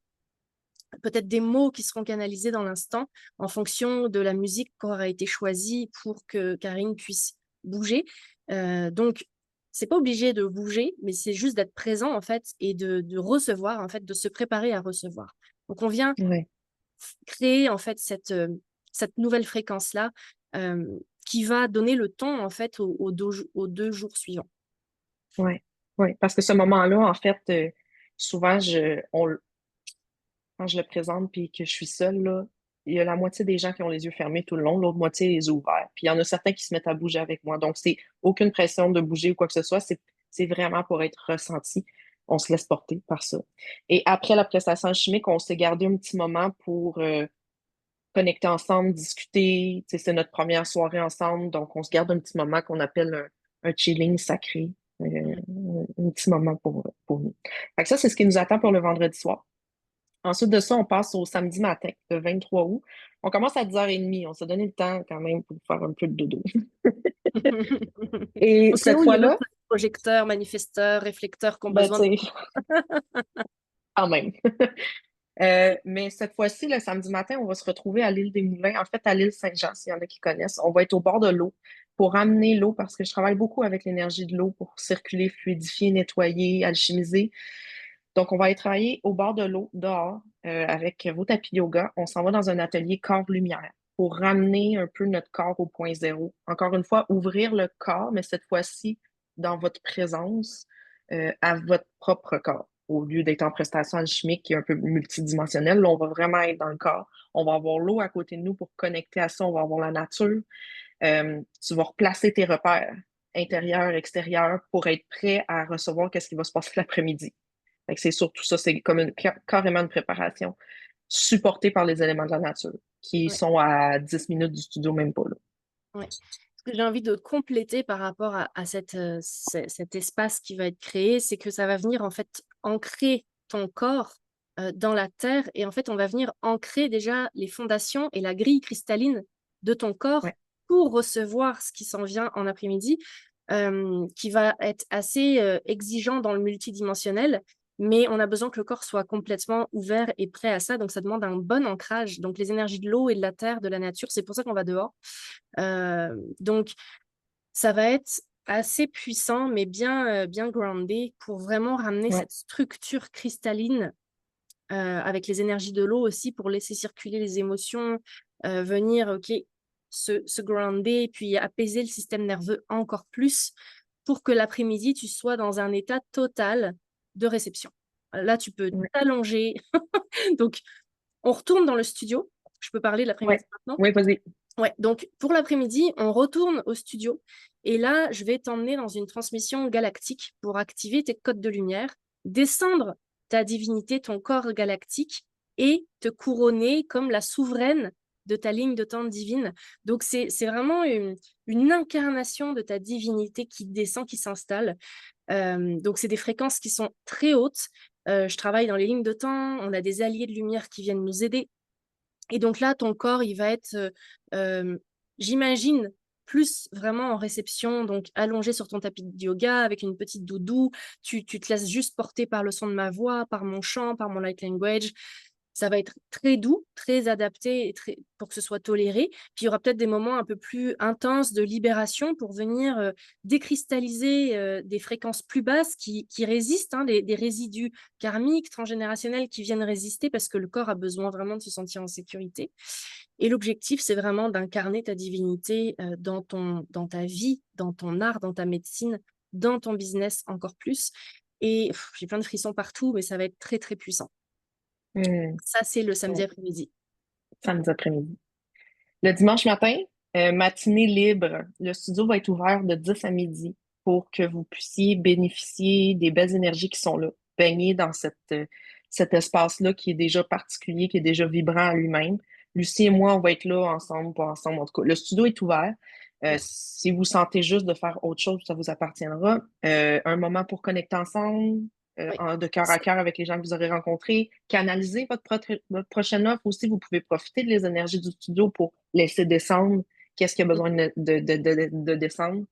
[SPEAKER 1] peut-être des mots qui seront canalisés dans l'instant en fonction de la musique qui aura été choisie pour que Karine puisse bouger. Donc, c'est pas obligé de bouger, mais c'est juste d'être présent en fait et de recevoir, en fait, de se préparer à recevoir. Donc, on vient
[SPEAKER 2] Ouais,
[SPEAKER 1] créer en fait cette nouvelle fréquence-là euh, qui va donner le ton en fait aux 2 jours suivants.
[SPEAKER 2] ouais, ouais. Parce que ce moment-là, en fait, souvent, quand je le présente puis que je suis seule, là, il y a la moitié des gens qui ont les yeux fermés tout le long, l'autre moitié les yeux ouverts. Puis il y en a certains qui se mettent à bouger avec moi. Donc, c'est aucune pression de bouger ou quoi que ce soit. C'est vraiment pour être ressenti. On se laisse porter par ça. Et après la prestation chimique, on s'est gardé un petit moment pour connecter ensemble, discuter. Tu sais, c'est notre première soirée ensemble. Donc, on se garde un petit moment qu'on appelle un chilling sacré.
[SPEAKER 1] Mm.
[SPEAKER 2] Un petit moment pour nous. Fait que ça, c'est ce qui nous attend pour le vendredi soir. Ensuite de ça, on passe au samedi matin, le 23 août. On commence à 10h30. On s'est donné le temps quand même pour faire un peu de dodo. Et
[SPEAKER 1] Au cas
[SPEAKER 2] cette
[SPEAKER 1] où il y a
[SPEAKER 2] fois-là,
[SPEAKER 1] d'autres projecteurs, manifesteurs, réflecteurs qui ont
[SPEAKER 2] ben,
[SPEAKER 1] besoin de...
[SPEAKER 2] tu sais, quand même. Mais cette fois-ci, le samedi matin, on va se retrouver à l'île des Moulins, en fait à l'île Saint-Jean, s'il y en a qui connaissent. On va être au bord de l'eau pour amener l'eau parce que je travaille beaucoup avec l'énergie de l'eau pour circuler, fluidifier, nettoyer, alchimiser. Donc, on va aller travailler au bord de l'eau, dehors, avec vos tapis de yoga. On s'en va dans un atelier corps-lumière pour ramener un peu notre corps au point zéro. Encore une fois, ouvrir le corps, mais cette fois-ci dans votre présence, à votre propre corps. Au lieu d'être en prestation alchimique qui est un peu multidimensionnelle, là, on va vraiment être dans le corps. On va avoir l'eau à côté de nous pour connecter à ça. On va avoir la nature. Tu vas replacer tes repères intérieurs, extérieurs pour être prêt à recevoir qu'est-ce qui va se passer l'après-midi. Fait que c'est surtout ça, c'est comme carrément une préparation supportée par les éléments de la nature, qui
[SPEAKER 1] Ouais,
[SPEAKER 2] sont à 10 minutes du studio, même pas là.
[SPEAKER 1] ouais. Ce que j'ai envie de compléter par rapport à cet espace qui va être créé, c'est que ça va venir en fait ancrer ton corps dans la terre et en fait on va venir ancrer déjà les fondations et la grille cristalline de ton corps
[SPEAKER 2] Ouais,
[SPEAKER 1] pour recevoir ce qui s'en vient en après-midi, qui va être assez exigeant dans le multidimensionnel, mais on a besoin que le corps soit complètement ouvert et prêt à ça, donc ça demande un bon ancrage. Donc les énergies de l'eau et de la terre, de la nature, c'est pour ça qu'on va dehors. Donc, ça va être assez puissant, mais bien groundé pour vraiment ramener
[SPEAKER 2] ouais,
[SPEAKER 1] cette structure cristalline avec les énergies de l'eau aussi pour laisser circuler les émotions, venir ok, se grounder, puis apaiser le système nerveux encore plus pour que l'après-midi, tu sois dans un état total de réception. Là, tu peux
[SPEAKER 2] ouais,
[SPEAKER 1] t'allonger. Donc, on retourne dans le studio. Je peux parler de
[SPEAKER 2] ouais,
[SPEAKER 1] l'après-midi maintenant.
[SPEAKER 2] ouais, vas-y.
[SPEAKER 1] Ouais, donc pour l'après-midi, on retourne au studio et là, je vais t'emmener dans une transmission galactique pour activer tes codes de lumière, descendre ta divinité, ton corps galactique et te couronner comme la souveraine de ta ligne de temps divine. Donc c'est vraiment une incarnation de ta divinité qui descend, qui s'installe. Donc c'est des fréquences qui sont très hautes. Je travaille dans les lignes de temps, on a des alliés de lumière qui viennent nous aider et donc là, ton corps, il va être, j'imagine, plus vraiment en réception, donc allongé sur ton tapis de yoga avec une petite doudou. Tu te laisses juste porter par le son de ma voix, par mon chant, par mon light language. Ça va être très doux, très adapté et pour que ce soit toléré. Puis il y aura peut-être des moments un peu plus intenses de libération pour venir décristalliser des fréquences plus basses qui résistent, hein, des résidus karmiques, transgénérationnels qui viennent résister parce que le corps a besoin vraiment de se sentir en sécurité. Et l'objectif, c'est vraiment d'incarner ta divinité dans ta vie, dans ton art, dans ta médecine, dans ton business encore plus. Et j'ai plein de frissons partout, mais ça va être très, très puissant.
[SPEAKER 2] Hmm,
[SPEAKER 1] Ça, c'est le samedi
[SPEAKER 2] ouais,
[SPEAKER 1] après-midi.
[SPEAKER 2] samedi après-midi. Le dimanche matin, matinée libre, le studio va être ouvert de 10 à midi pour que vous puissiez bénéficier des belles énergies qui sont là, baigner dans cet espace-là qui est déjà particulier, qui est déjà vibrant à lui-même. Lucie et moi, on va être là ensemble, pas ensemble en tout cas. Le studio est ouvert.
[SPEAKER 1] Ouais,
[SPEAKER 2] Si vous sentez juste de faire autre chose, ça vous appartiendra. Un moment pour connecter ensemble,
[SPEAKER 1] ouais.
[SPEAKER 2] de cœur à cœur avec les gens que vous aurez rencontrés. Canaliser votre prochaine offre aussi. Vous pouvez profiter des énergies du studio pour laisser descendre qu'est-ce qui a besoin de descendre.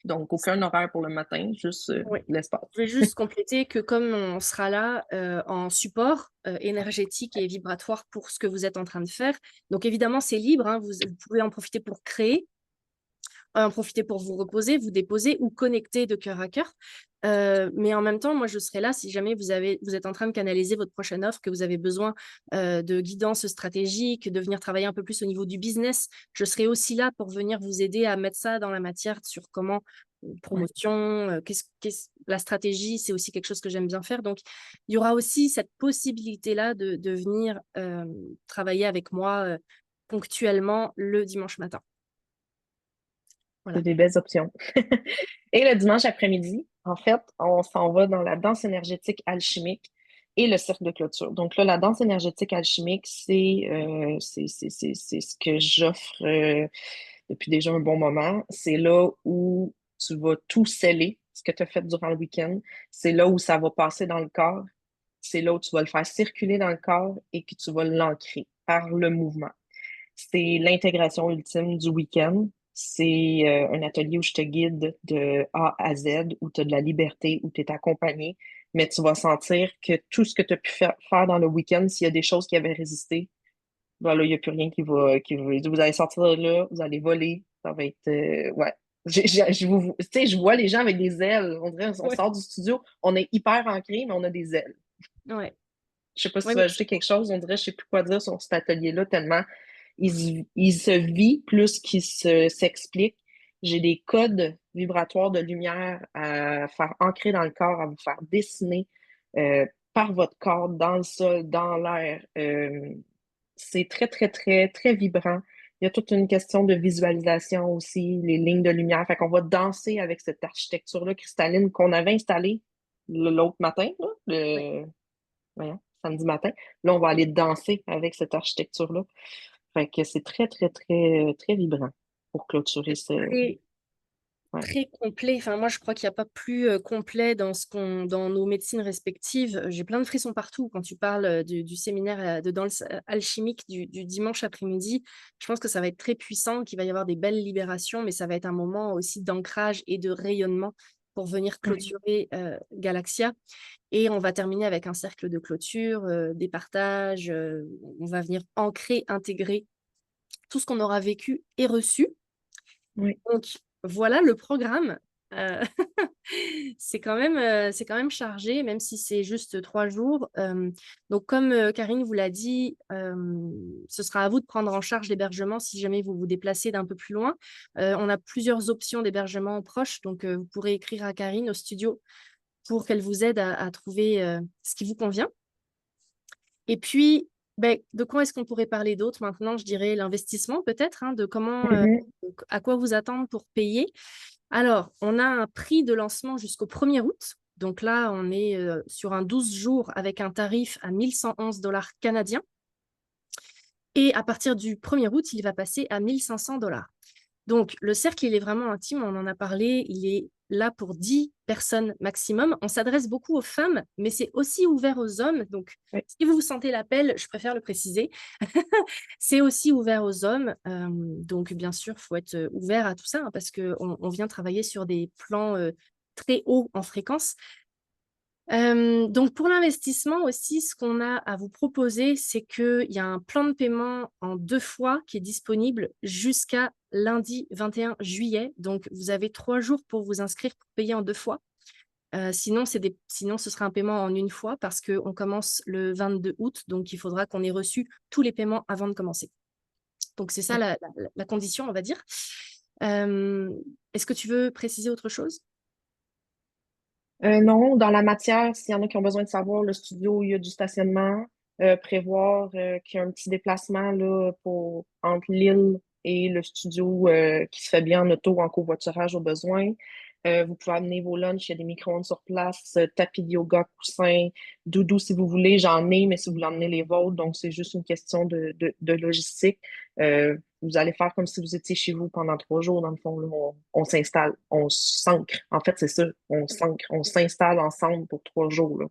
[SPEAKER 2] Donc, aucun horaire pour le matin, juste
[SPEAKER 1] Oui.
[SPEAKER 2] l'espace.
[SPEAKER 1] Je vais juste compléter que comme on sera là en support énergétique et vibratoire pour ce que vous êtes en train de faire, donc évidemment c'est libre, hein, vous pouvez en profiter pour créer, en profiter pour vous reposer, vous déposer ou connecter de cœur à cœur. Mais en même temps, moi, je serai là si jamais vous êtes en train de canaliser votre prochaine offre, que vous avez besoin de guidance stratégique, de venir travailler un peu plus au niveau du business. Je serai aussi là pour venir vous aider à mettre ça dans la matière sur comment
[SPEAKER 2] Ouais.
[SPEAKER 1] promotion, la stratégie, c'est aussi quelque chose que j'aime bien faire. Donc, il y aura aussi cette possibilité-là de venir travailler avec moi ponctuellement le dimanche matin.
[SPEAKER 2] C'est
[SPEAKER 1] Voilà.
[SPEAKER 2] des belles options. Et le dimanche après-midi, en fait, on s'en va dans la danse énergétique alchimique et le cercle de clôture. Donc là, la danse énergétique alchimique, c'est ce que j'offre depuis déjà un bon moment. C'est là où tu vas tout sceller, ce que tu as fait durant le week-end. C'est là où ça va passer dans le corps. C'est là où tu vas le faire circuler dans le corps et que tu vas l'ancrer par le mouvement. C'est l'intégration ultime du week-end. C'est un atelier où je te guide de A à Z, où tu as de la liberté, où tu es accompagné, mais tu vas sentir que tout ce que tu as pu faire dans le week-end, s'il y a des choses qui avaient résisté, voilà, il n'y a plus rien Vous allez sortir de là, vous allez voler, ça va être... ouais. Tu sais, je vois les gens avec des ailes. On dirait, on
[SPEAKER 1] Ouais.
[SPEAKER 2] sort du studio, on est hyper ancré, mais on a des ailes.
[SPEAKER 1] Ouais.
[SPEAKER 2] Je sais pas si
[SPEAKER 1] Ouais,
[SPEAKER 2] tu veux ajouter quelque chose, on dirait, je sais plus quoi dire sur cet atelier-là, tellement il se vit plus qu'il s'explique. J'ai des codes vibratoires de lumière à faire ancrer dans le corps, à vous faire dessiner par votre corps, dans le sol, dans l'air. C'est très, très, très, très vibrant. Il y a toute une question de visualisation aussi, les lignes de lumière. Fait qu'on va danser avec cette architecture-là cristalline qu'on avait installée l'autre matin, là,
[SPEAKER 1] ouais.
[SPEAKER 2] voyons, samedi matin. Là, on va aller danser avec cette architecture-là. Fait que c'est très, très, très, très vibrant pour clôturer ce.
[SPEAKER 1] Très,
[SPEAKER 2] Ouais.
[SPEAKER 1] très complet. Enfin, moi, je crois qu'il n'y a pas plus complet dans nos médecines respectives. J'ai plein de frissons partout quand tu parles du séminaire de danse alchimique du dimanche après-midi. Je pense que ça va être très puissant, qu'il va y avoir des belles libérations, mais ça va être un moment aussi d'ancrage et de rayonnement pour venir
[SPEAKER 2] Ouais.
[SPEAKER 1] clôturer Galaxia. Et on va terminer avec un cercle de clôture, des partages. On va venir ancrer, intégrer tout ce qu'on aura vécu et reçu.
[SPEAKER 2] Oui.
[SPEAKER 1] Donc voilà le programme. Heu, c'est quand même chargé, même si c'est juste 3 jours. Donc comme, Karine vous l'a dit, ce sera à vous de prendre en charge l'hébergement si jamais vous vous déplacez d'un peu plus loin. On a plusieurs options d'hébergement proches, donc vous pourrez écrire à Karine au studio pour qu'elle vous aide à trouver, ce qui vous convient. Et puis, beh, de quoi est-ce qu'on pourrait parler d'autre maintenant? Je dirais l'investissement peut-être, hein, de comment,
[SPEAKER 2] Mhm.
[SPEAKER 1] à quoi vous attendre pour payer. Alors, on a un prix de lancement jusqu'au 1er août. Donc là, on est, sur un 12 jours avec un tarif à 1 111 canadiens et à partir du 1er août, il va passer à 1 500 $. Donc, le cercle, il est vraiment intime, on en a parlé, il est là pour 10 personnes maximum. On s'adresse beaucoup aux femmes, mais c'est aussi ouvert aux hommes. Donc,
[SPEAKER 2] Oui.
[SPEAKER 1] si vous sentez l'appel, je préfère le préciser, c'est aussi ouvert aux hommes. Donc, bien sûr, il faut être ouvert à tout ça hein, parce qu'on vient travailler sur des plans très hauts en fréquence. Donc pour l'investissement aussi, ce qu'on a à vous proposer, c'est qu'il y a un plan de paiement en 2 fois qui est disponible jusqu'à lundi 21 juillet. Donc vous avez 3 jours pour vous inscrire pour payer en 2 fois. Sinon ce sera un paiement en une fois parce qu'on commence le 22 août, donc il faudra qu'on ait reçu tous les paiements avant de commencer. Donc c'est ça
[SPEAKER 2] Oui.
[SPEAKER 1] la condition, on va dire. Est-ce que tu veux préciser autre chose?
[SPEAKER 2] Non, dans la matière, s'il y en a qui ont besoin de savoir, le studio, il y a du stationnement, prévoir qu'il y a un petit déplacement là, entre l'île et le studio qui se fait bien en auto ou en covoiturage au besoin. Vous pouvez amener vos lunchs, il y a des micro-ondes sur place, tapis de yoga, coussins, doudou si vous voulez, j'en ai, mais si vous voulez emmener les vôtres, donc c'est juste une question de logistique. Vous allez faire comme si vous étiez chez vous pendant 3 jours, dans le fond, là, on s'installe, on s'ancre. En fait, c'est ça, on s'ancre, on s'installe ensemble pour 3 jours, là.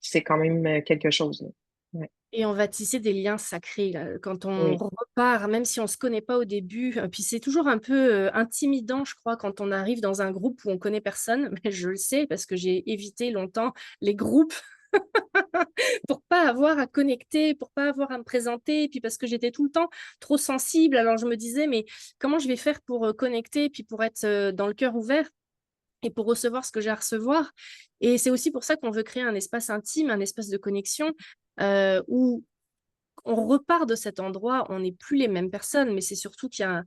[SPEAKER 2] C'est quand même quelque chose, là. Ouais.
[SPEAKER 1] Et on va tisser des liens sacrés, là. Quand on
[SPEAKER 2] Oui.
[SPEAKER 1] part, même si on ne se connaît pas au début, puis c'est toujours un peu intimidant, je crois, quand on arrive dans un groupe où on connaît personne, mais je le sais parce que j'ai évité longtemps les groupes pour pas avoir à connecter, pour pas avoir à me présenter, et puis parce que j'étais tout le temps trop sensible. Alors je me disais, mais comment je vais faire pour connecter, puis pour être dans le cœur ouvert et pour recevoir ce que j'ai à recevoir. Et c'est aussi pour ça qu'on veut créer un espace intime, un espace de connexion où on repart de cet endroit, on n'est plus les mêmes personnes, mais c'est surtout qu'il y a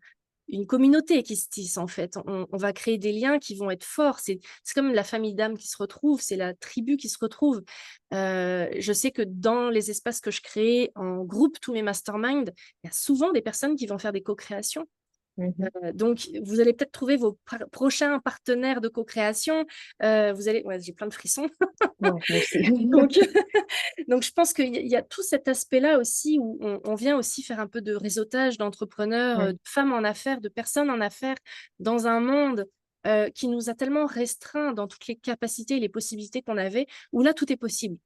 [SPEAKER 1] une communauté qui se tisse en fait. On va créer des liens qui vont être forts. C'est comme la famille d'âmes qui se retrouve, c'est la tribu qui se retrouve. Je sais que dans les espaces que je crée en groupe, tous mes masterminds, il y a souvent des personnes qui vont faire des co-créations.
[SPEAKER 2] Mhm.
[SPEAKER 1] Donc, vous allez peut-être trouver vos prochains partenaires de co-création. Vous allez, ouais, j'ai plein de frissons.
[SPEAKER 2] Ouais, moi aussi.
[SPEAKER 1] Donc, donc, je pense qu'il y a tout cet aspect-là aussi où on vient aussi faire un peu de réseautage d'entrepreneurs,
[SPEAKER 2] Ouais,
[SPEAKER 1] de femmes en affaires, de personnes en affaires dans un monde qui nous a tellement restreints dans toutes les capacités et les possibilités qu'on avait, où là, tout est possible.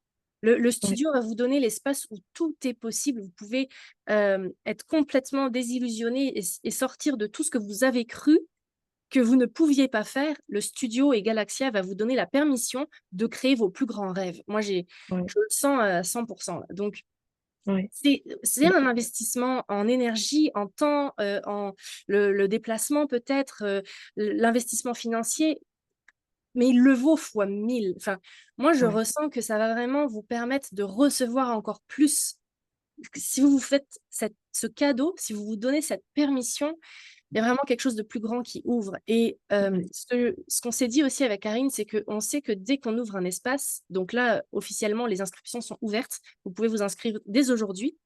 [SPEAKER 1] Le
[SPEAKER 2] ouais,
[SPEAKER 1] studio va vous donner l'espace où tout est possible. Vous pouvez être complètement désillusionné et sortir de tout ce que vous avez cru que vous ne pouviez pas faire. Le studio et Galaxia va vous donner la permission de créer vos plus grands rêves. Moi,
[SPEAKER 2] ouais,
[SPEAKER 1] je le sens à 100%. Là. Donc,
[SPEAKER 2] ouais.
[SPEAKER 1] c'est un investissement en énergie, en temps, en le déplacement peut-être, l'investissement financier, mais il le vaut fois 1000. Enfin, moi, je
[SPEAKER 2] Ouais.
[SPEAKER 1] ressens que ça va vraiment vous permettre de recevoir encore plus. Si vous vous faites ce cadeau, si vous vous donnez cette permission, il y a vraiment quelque chose de plus grand qui ouvre. Et
[SPEAKER 2] Ouais.
[SPEAKER 1] ce qu'on s'est dit aussi avec Karine, c'est qu'on sait que dès qu'on ouvre un espace, donc là, officiellement, les inscriptions sont ouvertes. Vous pouvez vous inscrire dès aujourd'hui.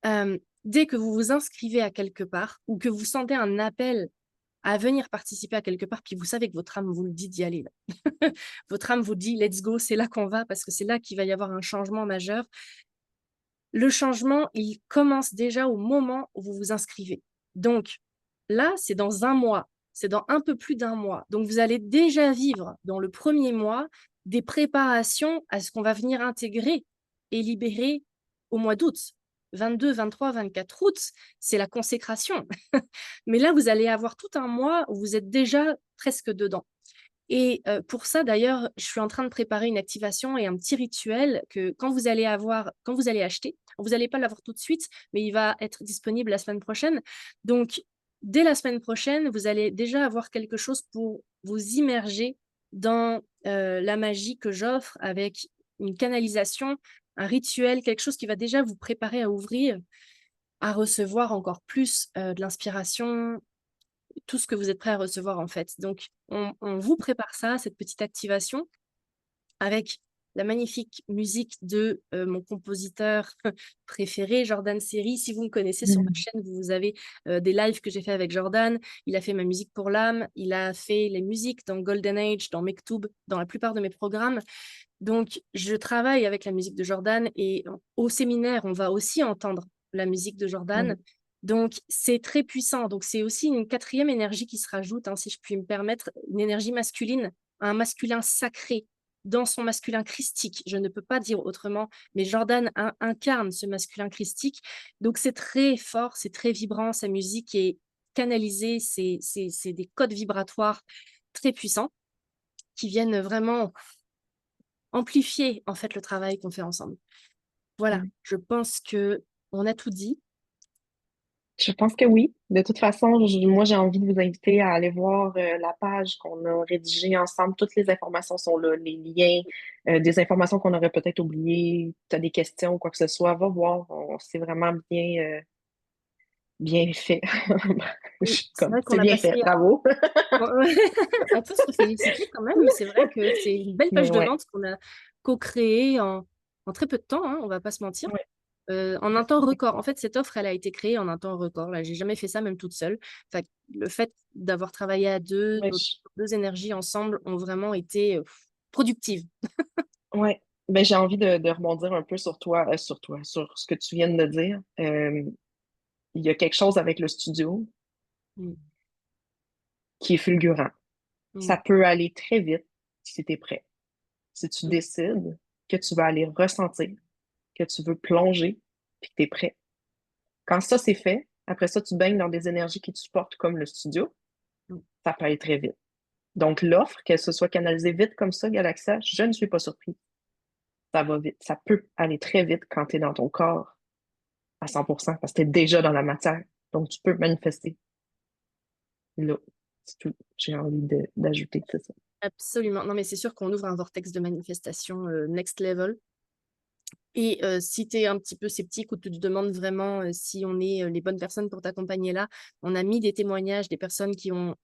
[SPEAKER 1] Dès que vous vous inscrivez à quelque part ou que vous sentez un appel à venir participer à quelque part, puis vous savez que votre âme vous le dit d'y aller. Là. Votre âme vous dit, let's go, c'est là qu'on va, parce que c'est là qu'il va y avoir un changement majeur. Le changement, il commence déjà au moment où vous vous inscrivez. Donc là, c'est dans un mois, c'est dans un peu plus d'un mois. Donc vous allez déjà vivre dans le premier mois des préparations à ce qu'on va venir intégrer et libérer au mois d'août. 22, 23, 24 août, c'est la consécration. Mais là, vous allez avoir tout un mois où vous êtes déjà presque dedans. Et pour ça, d'ailleurs, je suis en train de préparer une activation et un petit rituel que quand vous allez acheter, vous n'allez pas l'avoir tout de suite, mais il va être disponible la semaine prochaine. Donc, dès la semaine prochaine, vous allez déjà avoir quelque chose pour vous immerger dans la magie que j'offre avec une canalisation, un rituel, quelque chose qui va déjà vous préparer à ouvrir, à recevoir encore plus de l'inspiration, tout ce que vous êtes prêt à recevoir en fait. Donc, on vous prépare ça, cette petite activation, avec la magnifique musique de mon compositeur préféré, Jordan Seri. Si vous me connaissez sur ma
[SPEAKER 2] Mhm.
[SPEAKER 1] chaîne, vous avez des lives que j'ai fait avec Jordan. Il a fait ma musique pour l'âme. Il a fait les musiques dans Golden Age, dans Mektoub, dans la plupart de mes programmes. Donc, je travaille avec la musique de Jordan et au séminaire, on va aussi entendre la musique de Jordan.
[SPEAKER 2] Ouais.
[SPEAKER 1] Donc, c'est très puissant. Donc, c'est aussi une quatrième énergie qui se rajoute, hein, si je puis me permettre, une énergie masculine, un masculin sacré dans son masculin christique. Je ne peux pas dire autrement, mais Jordan incarne ce masculin christique. Donc, c'est très fort, c'est très vibrant. Sa musique est canalisée, c'est des codes vibratoires très puissants qui viennent vraiment amplifier en fait le travail qu'on fait ensemble. Voilà,
[SPEAKER 2] Ouais.
[SPEAKER 1] je pense que on a tout dit.
[SPEAKER 2] Je pense que oui. De toute façon, moi, j'ai envie de vous inviter à aller voir la page qu'on a rédigée ensemble. Toutes les informations sont là, les liens, des informations qu'on aurait peut-être oubliées. Tu as des questions ou quoi que ce soit, va voir. C'est vraiment bien fait. Je
[SPEAKER 1] Oui,
[SPEAKER 2] suis
[SPEAKER 1] c'est
[SPEAKER 2] comme,
[SPEAKER 1] vrai qu'on
[SPEAKER 2] c'est
[SPEAKER 1] a
[SPEAKER 2] bien
[SPEAKER 1] passé.
[SPEAKER 2] fait, bravo.
[SPEAKER 1] On peut se féliciter quand même. C'est vrai que c'est une belle page de
[SPEAKER 2] Ouais,
[SPEAKER 1] vente qu'on a co-créée en très peu de temps, hein, on va pas se mentir.
[SPEAKER 2] ouais,
[SPEAKER 1] En un
[SPEAKER 2] ouais,
[SPEAKER 1] temps record. En
[SPEAKER 2] effectivement.
[SPEAKER 1] fait, cette offre, elle a été créée en un temps record. Là, j'ai jamais fait ça, même toute seule. Enfin, le fait d'avoir travaillé à deux,
[SPEAKER 2] Ouais,
[SPEAKER 1] nos deux énergies ensemble ont vraiment été productives.
[SPEAKER 2] ouais. Ben, j'ai envie de rebondir un peu sur toi, sur ce que tu viens de dire. Il y a quelque chose avec le studio
[SPEAKER 1] Mm,
[SPEAKER 2] qui est fulgurant.
[SPEAKER 1] mm,
[SPEAKER 2] Ça peut aller très vite si tu es prêt. Si tu
[SPEAKER 1] mm.
[SPEAKER 2] décides que tu vas aller ressentir, que tu veux plonger, puis que tu es prêt, Quand ça, c'est fait, après ça, tu baignes dans des énergies qui te supportent comme le studio, ça peut aller très vite. Donc, l'offre, qu'elle se soit canalisée vite comme ça, Galaxia, je ne suis pas surprise. Ça va vite. Ça peut aller très vite quand tu es dans ton corps à 100% parce que tu es déjà dans la matière. Donc, tu peux manifester. Là, c'est tout. J'ai envie d'ajouter, c'est ça.
[SPEAKER 1] Absolument. Non, mais c'est sûr qu'on ouvre un vortex de manifestation next level. Et si tu es un petit peu sceptique ou tu te demandes vraiment si on est les bonnes personnes pour t'accompagner là, on a mis des témoignages des personnes qui ont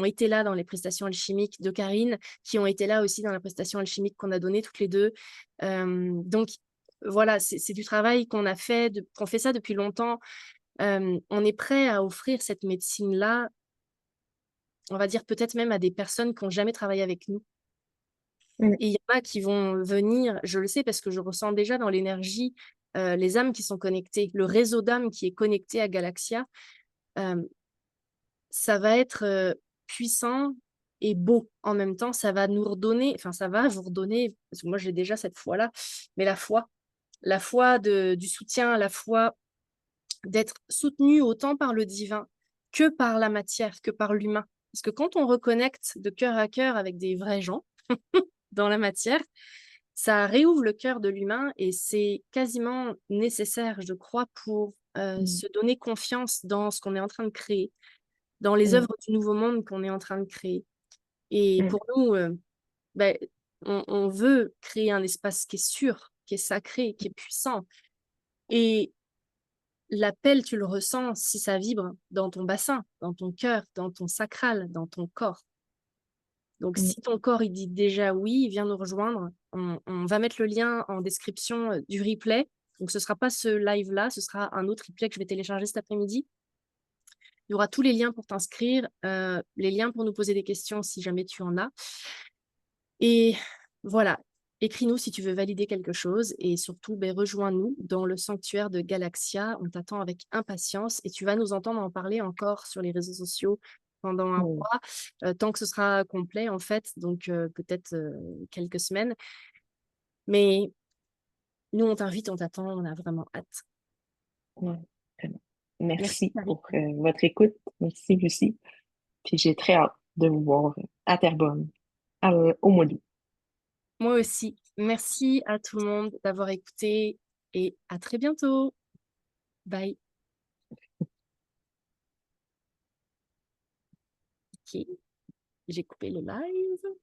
[SPEAKER 1] été là dans les prestations alchimiques de Karine, qui ont été là aussi dans la prestation alchimique qu'on a donnée toutes les deux. Donc voilà, c'est du travail qu'on a fait, qu'on fait ça depuis longtemps. On est prêt à offrir cette médecine-là, on va dire peut-être même à des personnes qui n'ont jamais travaillé avec nous.
[SPEAKER 2] Mm,
[SPEAKER 1] Et il y en a qui vont venir, je le sais parce que je ressens déjà dans l'énergie les âmes qui sont connectées, le réseau d'âmes qui est connecté à Galaxia, euh, ça va être puissant et beau en même temps. Ça va nous redonner, enfin ça va vous redonner, parce que moi j'ai déjà cette foi-là, mais la foi du soutien, la foi d'être soutenu autant par le divin que par la matière, que par l'humain. Parce que quand on reconnecte de cœur à cœur avec des vrais gens dans la matière, ça réouvre le cœur de l'humain et c'est quasiment nécessaire, je crois, pour
[SPEAKER 2] mm,
[SPEAKER 1] se donner confiance dans ce qu'on est en train de créer, dans les
[SPEAKER 2] mm,
[SPEAKER 1] œuvres du nouveau monde qu'on est en train de créer. Et
[SPEAKER 2] mm,
[SPEAKER 1] pour nous, ben, on veut créer un espace qui est sûr, qui est sacré, qui est puissant. Et l'appel, tu le ressens si ça vibre dans ton bassin, dans ton cœur, dans ton sacral, dans ton corps. Donc,
[SPEAKER 2] mm,
[SPEAKER 1] si ton corps il dit déjà oui, viens nous rejoindre. On va mettre le lien en description du replay. Donc, ce ne sera pas ce live-là, ce sera un autre replay que je vais télécharger cet après-midi. Il y aura tous les liens pour t'inscrire, les liens pour nous poser des questions si jamais tu en as. Et voilà, écris-nous si tu veux valider quelque chose et surtout, ben, rejoins-nous dans le sanctuaire de Galaxia. On t'attend avec impatience et tu vas nous entendre en parler encore sur les réseaux sociaux pendant un
[SPEAKER 2] mm.
[SPEAKER 1] mois, tant que ce sera complet en fait, donc peut-être quelques semaines. Mais nous, on t'invite, on t'attend, on a vraiment hâte.
[SPEAKER 2] Ouais, vraiment.
[SPEAKER 1] Merci,
[SPEAKER 2] Merci
[SPEAKER 1] Karine.
[SPEAKER 2] pour votre écoute. Merci, Lucie. Puis j'ai très hâte de vous voir à Terrebonne au mois d'août.
[SPEAKER 1] Moi aussi. Merci à tout le monde d'avoir écouté et à très bientôt. Bye. Ok, j'ai coupé le live.